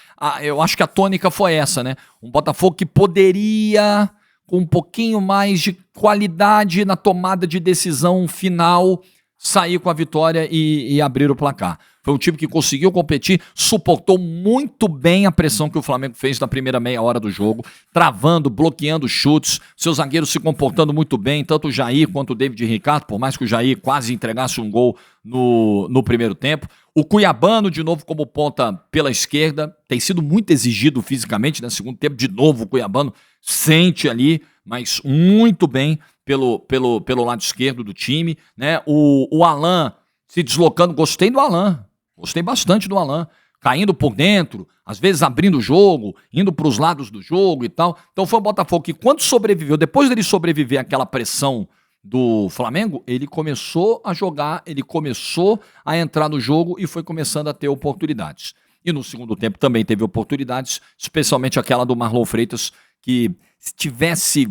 eu acho que a tônica foi essa, né? Um Botafogo que poderia, com um pouquinho mais de qualidade na tomada de decisão final, sair com a vitória e abrir o placar. Foi um time que conseguiu competir, suportou muito bem a pressão que o Flamengo fez na primeira meia hora do jogo, travando, bloqueando chutes, seus zagueiros se comportando muito bem, tanto o Jair quanto o David Ricardo, por mais que o Jair quase entregasse um gol no primeiro tempo. O Cuiabano, de novo, como ponta pela esquerda, tem sido muito exigido fisicamente, né? Segundo tempo, de novo, o Cuiabano sente ali, mas muito bem pelo lado esquerdo do time, né? O Alan se deslocando, gostei do Alan, gostei bastante do Alan, caindo por dentro, às vezes abrindo o jogo, indo para os lados do jogo e tal. Então foi o Botafogo que, quando sobreviveu, depois dele sobreviver àquela pressão do Flamengo, ele começou a jogar, ele começou a entrar no jogo e foi começando a ter oportunidades. E no segundo tempo também teve oportunidades, especialmente aquela do Marlon Freitas, que se tivesse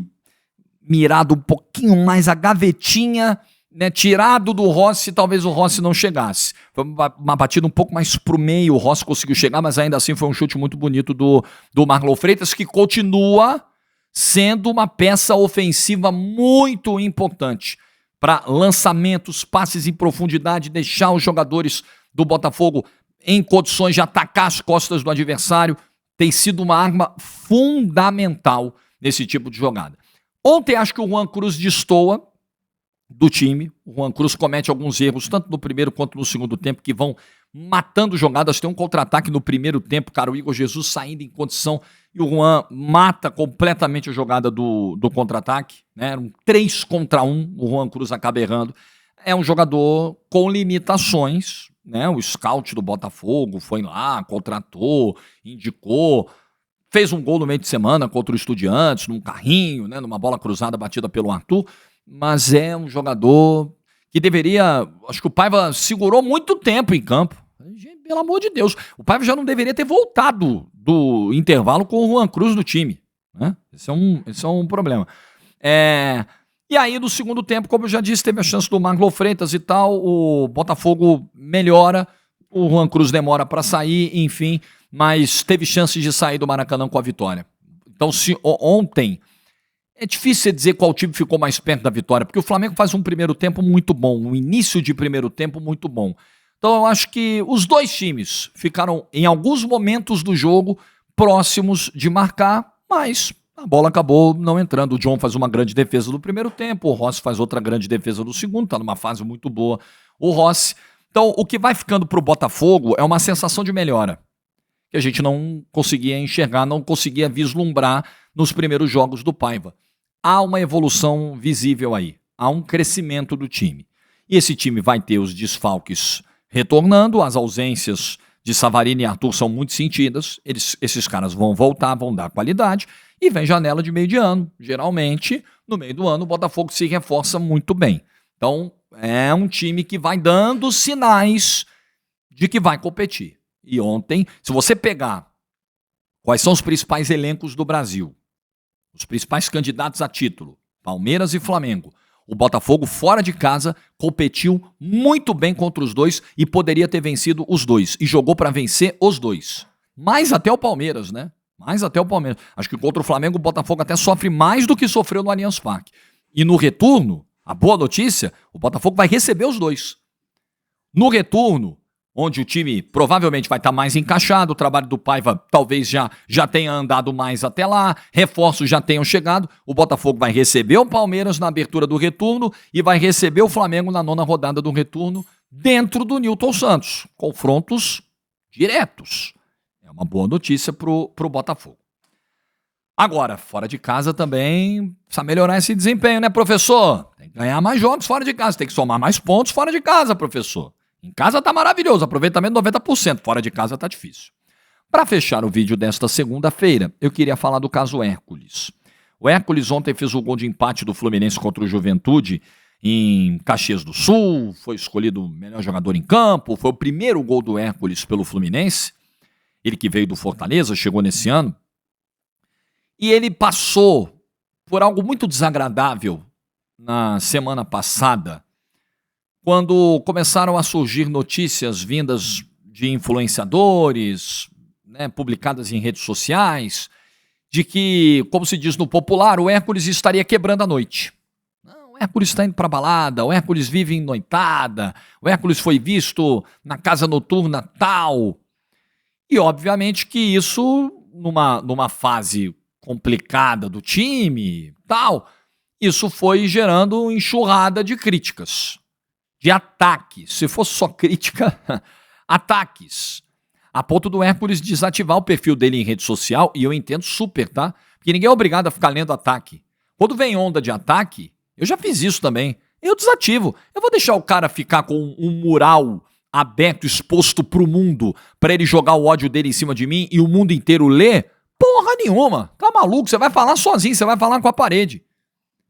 mirado um pouquinho mais a gavetinha, né, tirado do Rossi, talvez o Rossi não chegasse. Foi uma batida um pouco mais pro meio, o Rossi conseguiu chegar, mas ainda assim foi um chute muito bonito do Marlon Freitas, que continua sendo uma peça ofensiva muito importante para lançamentos, passes em profundidade, deixar os jogadores do Botafogo em condições de atacar as costas do adversário. Tem sido uma arma fundamental nesse tipo de jogada. Ontem acho que o Juan Cruz destoa do time. O Juan Cruz comete alguns erros, tanto no primeiro quanto no segundo tempo, que vão matando jogadas. Tem um contra-ataque no primeiro tempo, cara, o Igor Jesus saindo em condição e o Juan mata completamente a jogada do contra-ataque, né? Era um 3 contra 1, o Juan Cruz acaba errando. É um jogador com limitações, né? O scout do Botafogo foi lá, contratou, indicou, fez um gol no meio de semana contra o Estudiantes, num carrinho, né? Numa bola cruzada batida pelo Arthur, mas é um jogador que deveria... Acho que o Paiva segurou muito tempo em campo. Pelo amor de Deus, o Paiva já não deveria ter voltado do intervalo com o Juan Cruz no time, né? Esse é um problema. E aí, no segundo tempo, como eu já disse, teve a chance do Marlon Freitas e tal, o Botafogo melhora, o Juan Cruz demora para sair, enfim, mas teve chances de sair do Maracanã com a vitória. Então, se ontem... É difícil dizer qual time ficou mais perto da vitória, porque o Flamengo faz um primeiro tempo muito bom, um início de primeiro tempo muito bom. Então eu acho que os dois times ficaram, em alguns momentos do jogo, próximos de marcar, mas a bola acabou não entrando. O John faz uma grande defesa no primeiro tempo, o Rossi faz outra grande defesa no segundo, está numa fase muito boa o Rossi. Então o que vai ficando para o Botafogo é uma sensação de melhora, que a gente não conseguia enxergar, não conseguia vislumbrar nos primeiros jogos do Paiva. Há uma evolução visível aí, há um crescimento do time. E esse time vai ter os desfalques retornando, as ausências de Savarino e Arthur são muito sentidas, esses caras vão voltar, vão dar qualidade, e vem janela de meio de ano. Geralmente, no meio do ano, o Botafogo se reforça muito bem. Então, é um time que vai dando sinais de que vai competir. E ontem, se você pegar quais são os principais elencos do Brasil, os principais candidatos a título, Palmeiras e Flamengo, o Botafogo fora de casa competiu muito bem contra os dois e poderia ter vencido os dois. E jogou para vencer os dois. Mais até o Palmeiras, né? Mais até o Palmeiras. Acho que contra o Flamengo o Botafogo até sofre mais do que sofreu no Allianz Parque. E no retorno, a boa notícia, o Botafogo vai receber os dois. No retorno, onde o time provavelmente vai estar mais encaixado, o trabalho do Paiva talvez já tenha andado mais até lá, reforços já tenham chegado, o Botafogo vai receber o Palmeiras na abertura do retorno e vai receber o Flamengo na 9ª rodada do retorno dentro do Newton Santos. Confrontos diretos. É uma boa notícia pro Botafogo. Agora, fora de casa também precisa melhorar esse desempenho, né, professor? Tem que ganhar mais jogos fora de casa, tem que somar mais pontos fora de casa, professor. Em casa tá maravilhoso, aproveitamento 90%, fora de casa tá difícil. Para fechar o vídeo desta segunda-feira, eu queria falar do caso Hércules. O Hércules ontem fez o gol de empate do Fluminense contra o Juventude em Caxias do Sul, foi escolhido o melhor jogador em campo, foi o primeiro gol do Hércules pelo Fluminense, ele que veio do Fortaleza, chegou nesse ano, e ele passou por algo muito desagradável na semana passada, quando começaram a surgir notícias vindas de influenciadores, né, publicadas em redes sociais, de que, como se diz no popular, o Hércules estaria quebrando a noite. Não, o Hércules está indo para balada, o Hércules vive em noitada, o Hércules foi visto na casa noturna tal. E obviamente que isso, numa fase complicada do time, tal, isso foi gerando enxurrada de críticas, de ataques. Se fosse só crítica, ataques. A ponto do Hércules desativar o perfil dele em rede social, e eu entendo super, tá? Porque ninguém é obrigado a ficar lendo ataque. Quando vem onda de ataque, eu já fiz isso também, eu desativo. Eu vou deixar o cara ficar com um mural aberto, exposto pro mundo, pra ele jogar o ódio dele em cima de mim e o mundo inteiro ler? Porra nenhuma. Tá maluco? Você vai falar sozinho, você vai falar com a parede.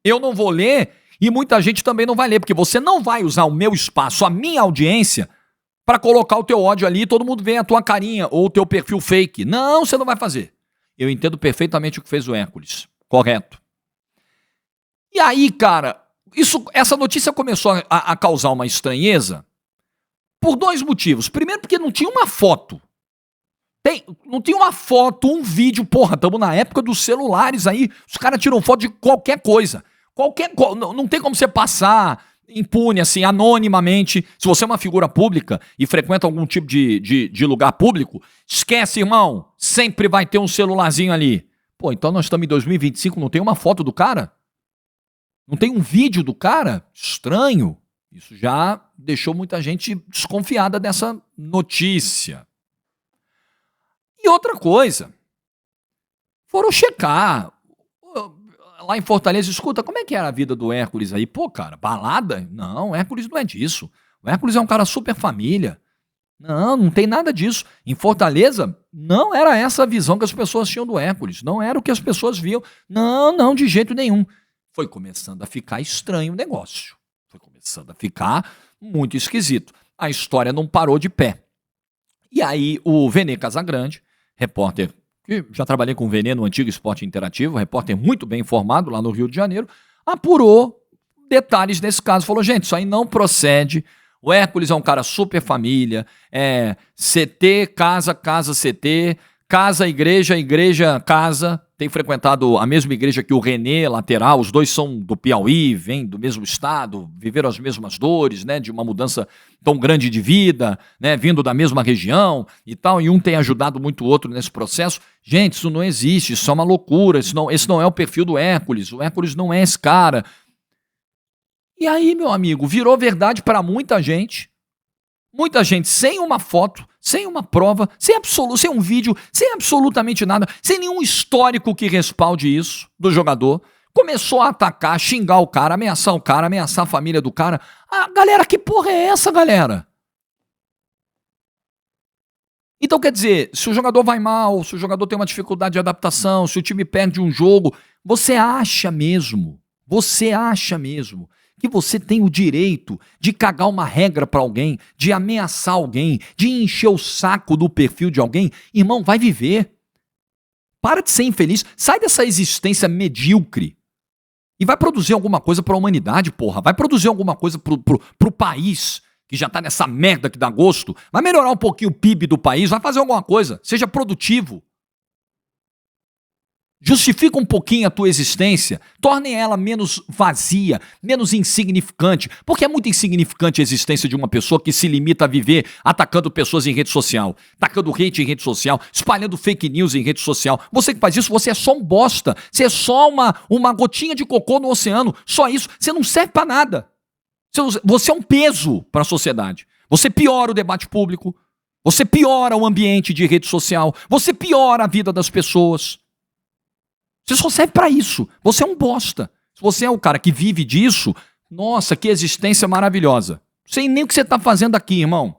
Eu não vou ler e muita gente também não vai ler, porque você não vai usar o meu espaço, a minha audiência, pra colocar o teu ódio ali e todo mundo vê a tua carinha ou o teu perfil fake. Não, você não vai fazer. Eu entendo perfeitamente o que fez o Hércules. Correto. E aí, cara, essa notícia começou a causar uma estranheza por dois motivos. Primeiro, porque não tinha uma foto. Não tinha uma foto, um vídeo. Porra, estamos na época dos celulares aí. Os caras tiram foto de qualquer coisa. Não tem como você passar impune, assim, anonimamente. Se você é uma figura pública e frequenta algum tipo de lugar público, esquece, irmão. Sempre vai ter um celularzinho ali. Pô, então nós estamos em 2025, não tem uma foto do cara? Não tem um vídeo do cara? Estranho. Isso já deixou muita gente desconfiada dessa notícia. E outra coisa, foram checar lá em Fortaleza, escuta, como é que era a vida do Hércules aí? Pô, cara, balada? Não, o Hércules não é disso. O Hércules é um cara super família. Não tem nada disso. Em Fortaleza, não era essa a visão que as pessoas tinham do Hércules. Não era o que as pessoas viam. Não, de jeito nenhum. Foi começando a ficar estranho o negócio. Foi começando a ficar muito esquisito. A história não parou de pé. E aí o Vene Casagrande, repórter, que já trabalhei com o Vene no antigo Esporte Interativo, repórter muito bem informado lá no Rio de Janeiro, apurou detalhes desse caso. Falou, gente, isso aí não procede. O Hércules é um cara super família, CT, casa, CT, casa, igreja, casa. Tem frequentado a mesma igreja que o René, lateral. Os dois são do Piauí, vêm do mesmo estado, viveram as mesmas dores, né, de uma mudança tão grande de vida, né, vindo da mesma região e tal, e um tem ajudado muito o outro nesse processo. Gente, isso não existe, isso é uma loucura, esse não é o perfil do Hércules, o Hércules não é esse cara. E aí, meu amigo, virou verdade para muita gente sem uma foto, sem uma prova, sem um vídeo, sem absolutamente nada, sem nenhum histórico que respalde isso do jogador. Começou a atacar, xingar o cara, ameaçar a família do cara. Ah, galera, que porra é essa, galera? Então, quer dizer, se o jogador vai mal, se o jogador tem uma dificuldade de adaptação, se o time perde um jogo, você acha mesmo que você tem o direito de cagar uma regra pra alguém, de ameaçar alguém, de encher o saco do perfil de alguém? Irmão, vai viver. Para de ser infeliz. Sai dessa existência medíocre e vai produzir alguma coisa pra humanidade, porra. Vai produzir alguma coisa pro país, que já tá nessa merda que dá gosto. Vai melhorar um pouquinho o PIB do país, vai fazer alguma coisa. Seja produtivo. Justifica um pouquinho a tua existência, torne ela menos vazia, menos insignificante, porque é muito insignificante a existência de uma pessoa que se limita a viver atacando pessoas em rede social, tacando hate em rede social, espalhando fake news em rede social. Você que faz isso, você é só um bosta, você é só uma gotinha de cocô no oceano, só isso, você não serve pra nada. Você é um peso para a sociedade. Você piora o debate público, você piora o ambiente de rede social, você piora a vida das pessoas. Você só serve pra isso. Você é um bosta. Se você é o cara que vive disso, nossa, que existência maravilhosa. Não sei nem o que você tá fazendo aqui, irmão.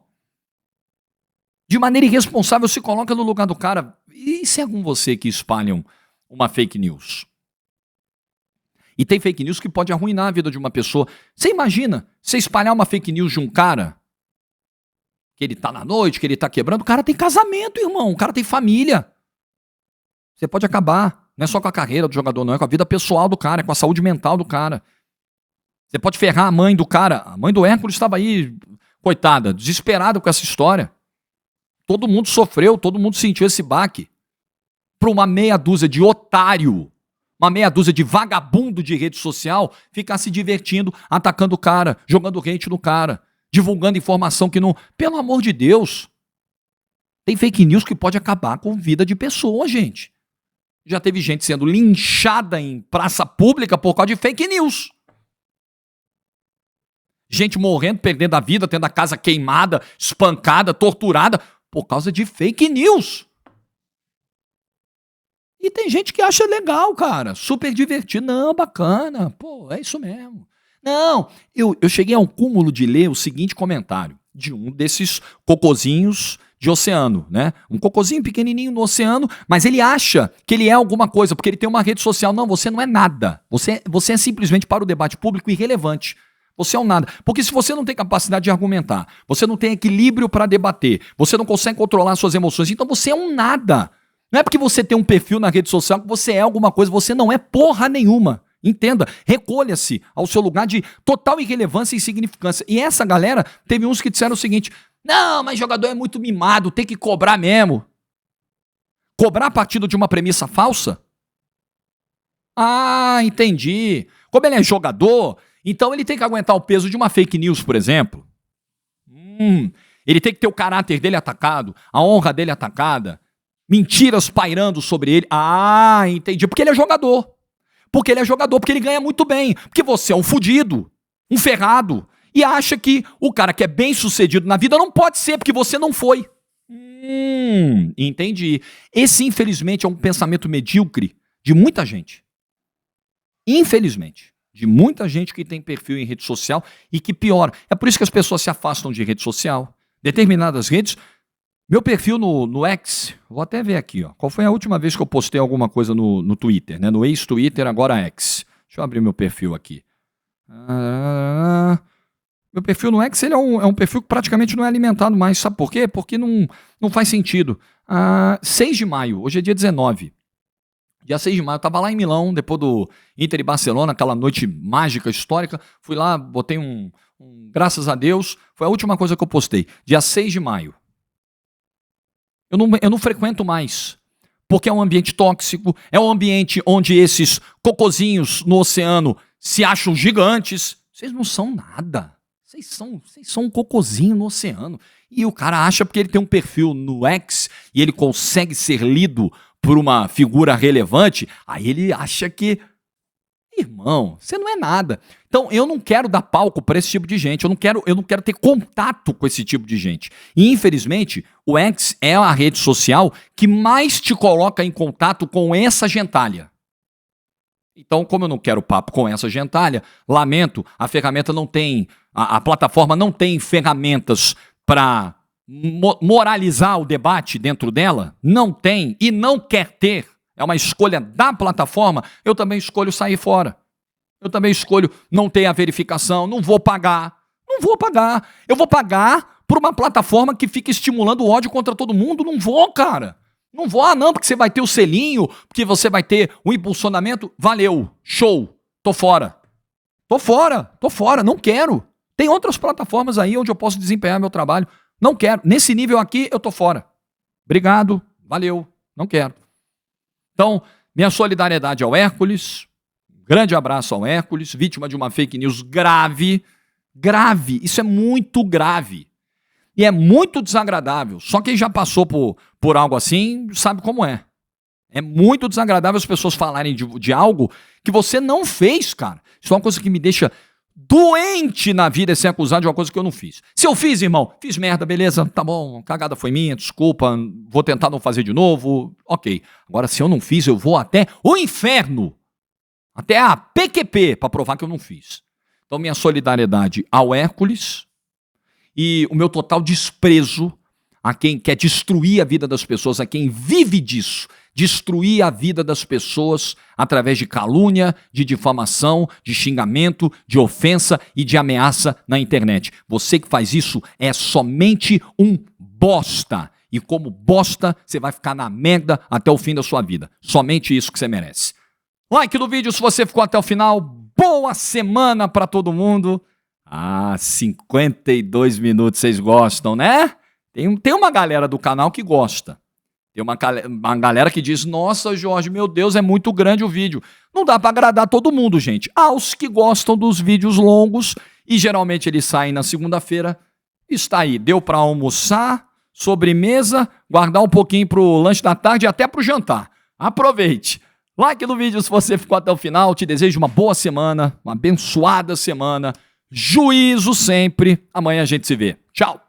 De maneira irresponsável, se coloca no lugar do cara. E se é com você que espalham uma fake news? E tem fake news que pode arruinar a vida de uma pessoa. Você imagina, você espalhar uma fake news de um cara, que ele tá na noite, que ele tá quebrando, o cara tem casamento, irmão. O cara tem família. Você pode acabar. Não é só com a carreira do jogador, não. É com a vida pessoal do cara, é com a saúde mental do cara. Você pode ferrar a mãe do cara. A mãe do Hércules estava aí, coitada, desesperada com essa história. Todo mundo sofreu, todo mundo sentiu esse baque. Para uma meia dúzia de otário, uma meia dúzia de vagabundo de rede social, ficar se divertindo, atacando o cara, jogando hate no cara, divulgando informação que não... Pelo amor de Deus! Tem fake news que pode acabar com a vida de pessoa, gente. Já teve gente sendo linchada em praça pública por causa de fake news. Gente morrendo, perdendo a vida, tendo a casa queimada, espancada, torturada, por causa de fake news. E tem gente que acha legal, cara, super divertido. Não, bacana, pô, é isso mesmo. Não, eu cheguei ao cúmulo de ler o seguinte comentário de um desses cocozinhos de oceano, né? Um cocôzinho pequenininho no oceano, mas ele acha que ele é alguma coisa, porque ele tem uma rede social. Não, você não é nada. Você é simplesmente, para o debate público, irrelevante. Você é um nada. Porque se você não tem capacidade de argumentar, você não tem equilíbrio para debater, você não consegue controlar suas emoções, então você é um nada. Não é porque você tem um perfil na rede social que você é alguma coisa, você não é porra nenhuma. Entenda, recolha-se ao seu lugar de total irrelevância e insignificância. E essa galera, teve uns que disseram o seguinte: não, mas jogador é muito mimado, tem que cobrar mesmo. Cobrar a partir de uma premissa falsa? Ah, entendi. Como ele é jogador, então ele tem que aguentar o peso de uma fake news, por exemplo. Ele tem que ter o caráter dele atacado, a honra dele atacada, mentiras pairando sobre ele. Ah, entendi. Porque ele é jogador. Porque ele é jogador, porque ele ganha muito bem. Porque você é um fudido, um ferrado, e acha que o cara que é bem sucedido na vida não pode ser, porque você não foi. Entendi. Esse, infelizmente, é um pensamento medíocre de muita gente. Infelizmente. De muita gente que tem perfil em rede social e que piora. É por isso que as pessoas se afastam de rede social. Determinadas redes... Meu perfil no X, vou até ver aqui, ó. Qual foi a última vez que eu postei alguma coisa no Twitter, né? No ex-Twitter, agora X. Deixa eu abrir meu perfil aqui. Meu perfil no X, ele é um perfil que praticamente não é alimentado mais. Sabe por quê? Porque não faz sentido. 6 de maio, hoje é dia 19. Dia 6 de maio, eu estava lá em Milão, depois do Inter e Barcelona, aquela noite mágica, histórica. Fui lá, botei graças a Deus, foi a última coisa que eu postei. Dia 6 de maio. Eu não frequento mais, porque é um ambiente tóxico, é um ambiente onde esses cocozinhos no oceano se acham gigantes. Vocês não são nada. Vocês são um cocozinho no oceano. E o cara acha porque ele tem um perfil no X e ele consegue ser lido por uma figura relevante, aí ele acha que... Irmão, você não é nada. Então, eu não quero dar palco para esse tipo de gente. Eu não quero ter contato com esse tipo de gente. E, infelizmente, o X é a rede social que mais te coloca em contato com essa gentalha. Então, como eu não quero papo com essa gentalha, lamento, a ferramenta não tem... A plataforma não tem ferramentas para moralizar o debate dentro dela. Não tem e não quer ter. É uma escolha da plataforma, eu também escolho sair fora. Eu também escolho não ter a verificação, não vou pagar. Não vou pagar. Eu vou pagar por uma plataforma que fica estimulando o ódio contra todo mundo? Não vou, cara. Não vou, não, porque você vai ter o selinho, porque você vai ter o impulsionamento. Valeu, show, tô fora. Tô fora, não quero. Tem outras plataformas aí onde eu posso desempenhar meu trabalho. Não quero. Nesse nível aqui, eu tô fora. Obrigado, valeu, não quero. Então, minha solidariedade ao Hércules, grande abraço ao Hércules, vítima de uma fake news grave, isso é muito grave. E é muito desagradável. Só quem já passou por algo assim sabe como é. É muito desagradável as pessoas falarem de algo que você não fez, cara. Isso é uma coisa que me deixa doente na vida, ser acusado de uma coisa que eu não fiz. Se eu fiz, irmão, fiz merda, beleza, tá bom, cagada foi minha, desculpa, vou tentar não fazer de novo, ok. Agora, se eu não fiz, eu vou até o inferno, até a PQP, para provar que eu não fiz. Então, minha solidariedade ao Hércules e o meu total desprezo a quem quer destruir a vida das pessoas, a quem vive disso, destruir a vida das pessoas através de calúnia, de difamação, de xingamento, de ofensa e de ameaça na internet. Você que faz isso é somente um bosta. E como bosta, você vai ficar na merda até o fim da sua vida. Somente isso que você merece. Like no vídeo se você ficou até o final. boa semana para todo mundo. 52 minutos, vocês gostam, né? Tem uma galera do canal que gosta. Tem uma galera que diz, nossa, Jorge, meu Deus, é muito grande o vídeo. Não dá para agradar todo mundo, gente. Aos que gostam dos vídeos longos, e geralmente eles saem na segunda-feira, está aí. Deu para almoçar, sobremesa, guardar um pouquinho pro lanche da tarde e até pro jantar. Aproveite. Like no vídeo se você ficou até o final. Te desejo uma boa semana, uma abençoada semana. Juízo sempre. Amanhã a gente se vê. Tchau.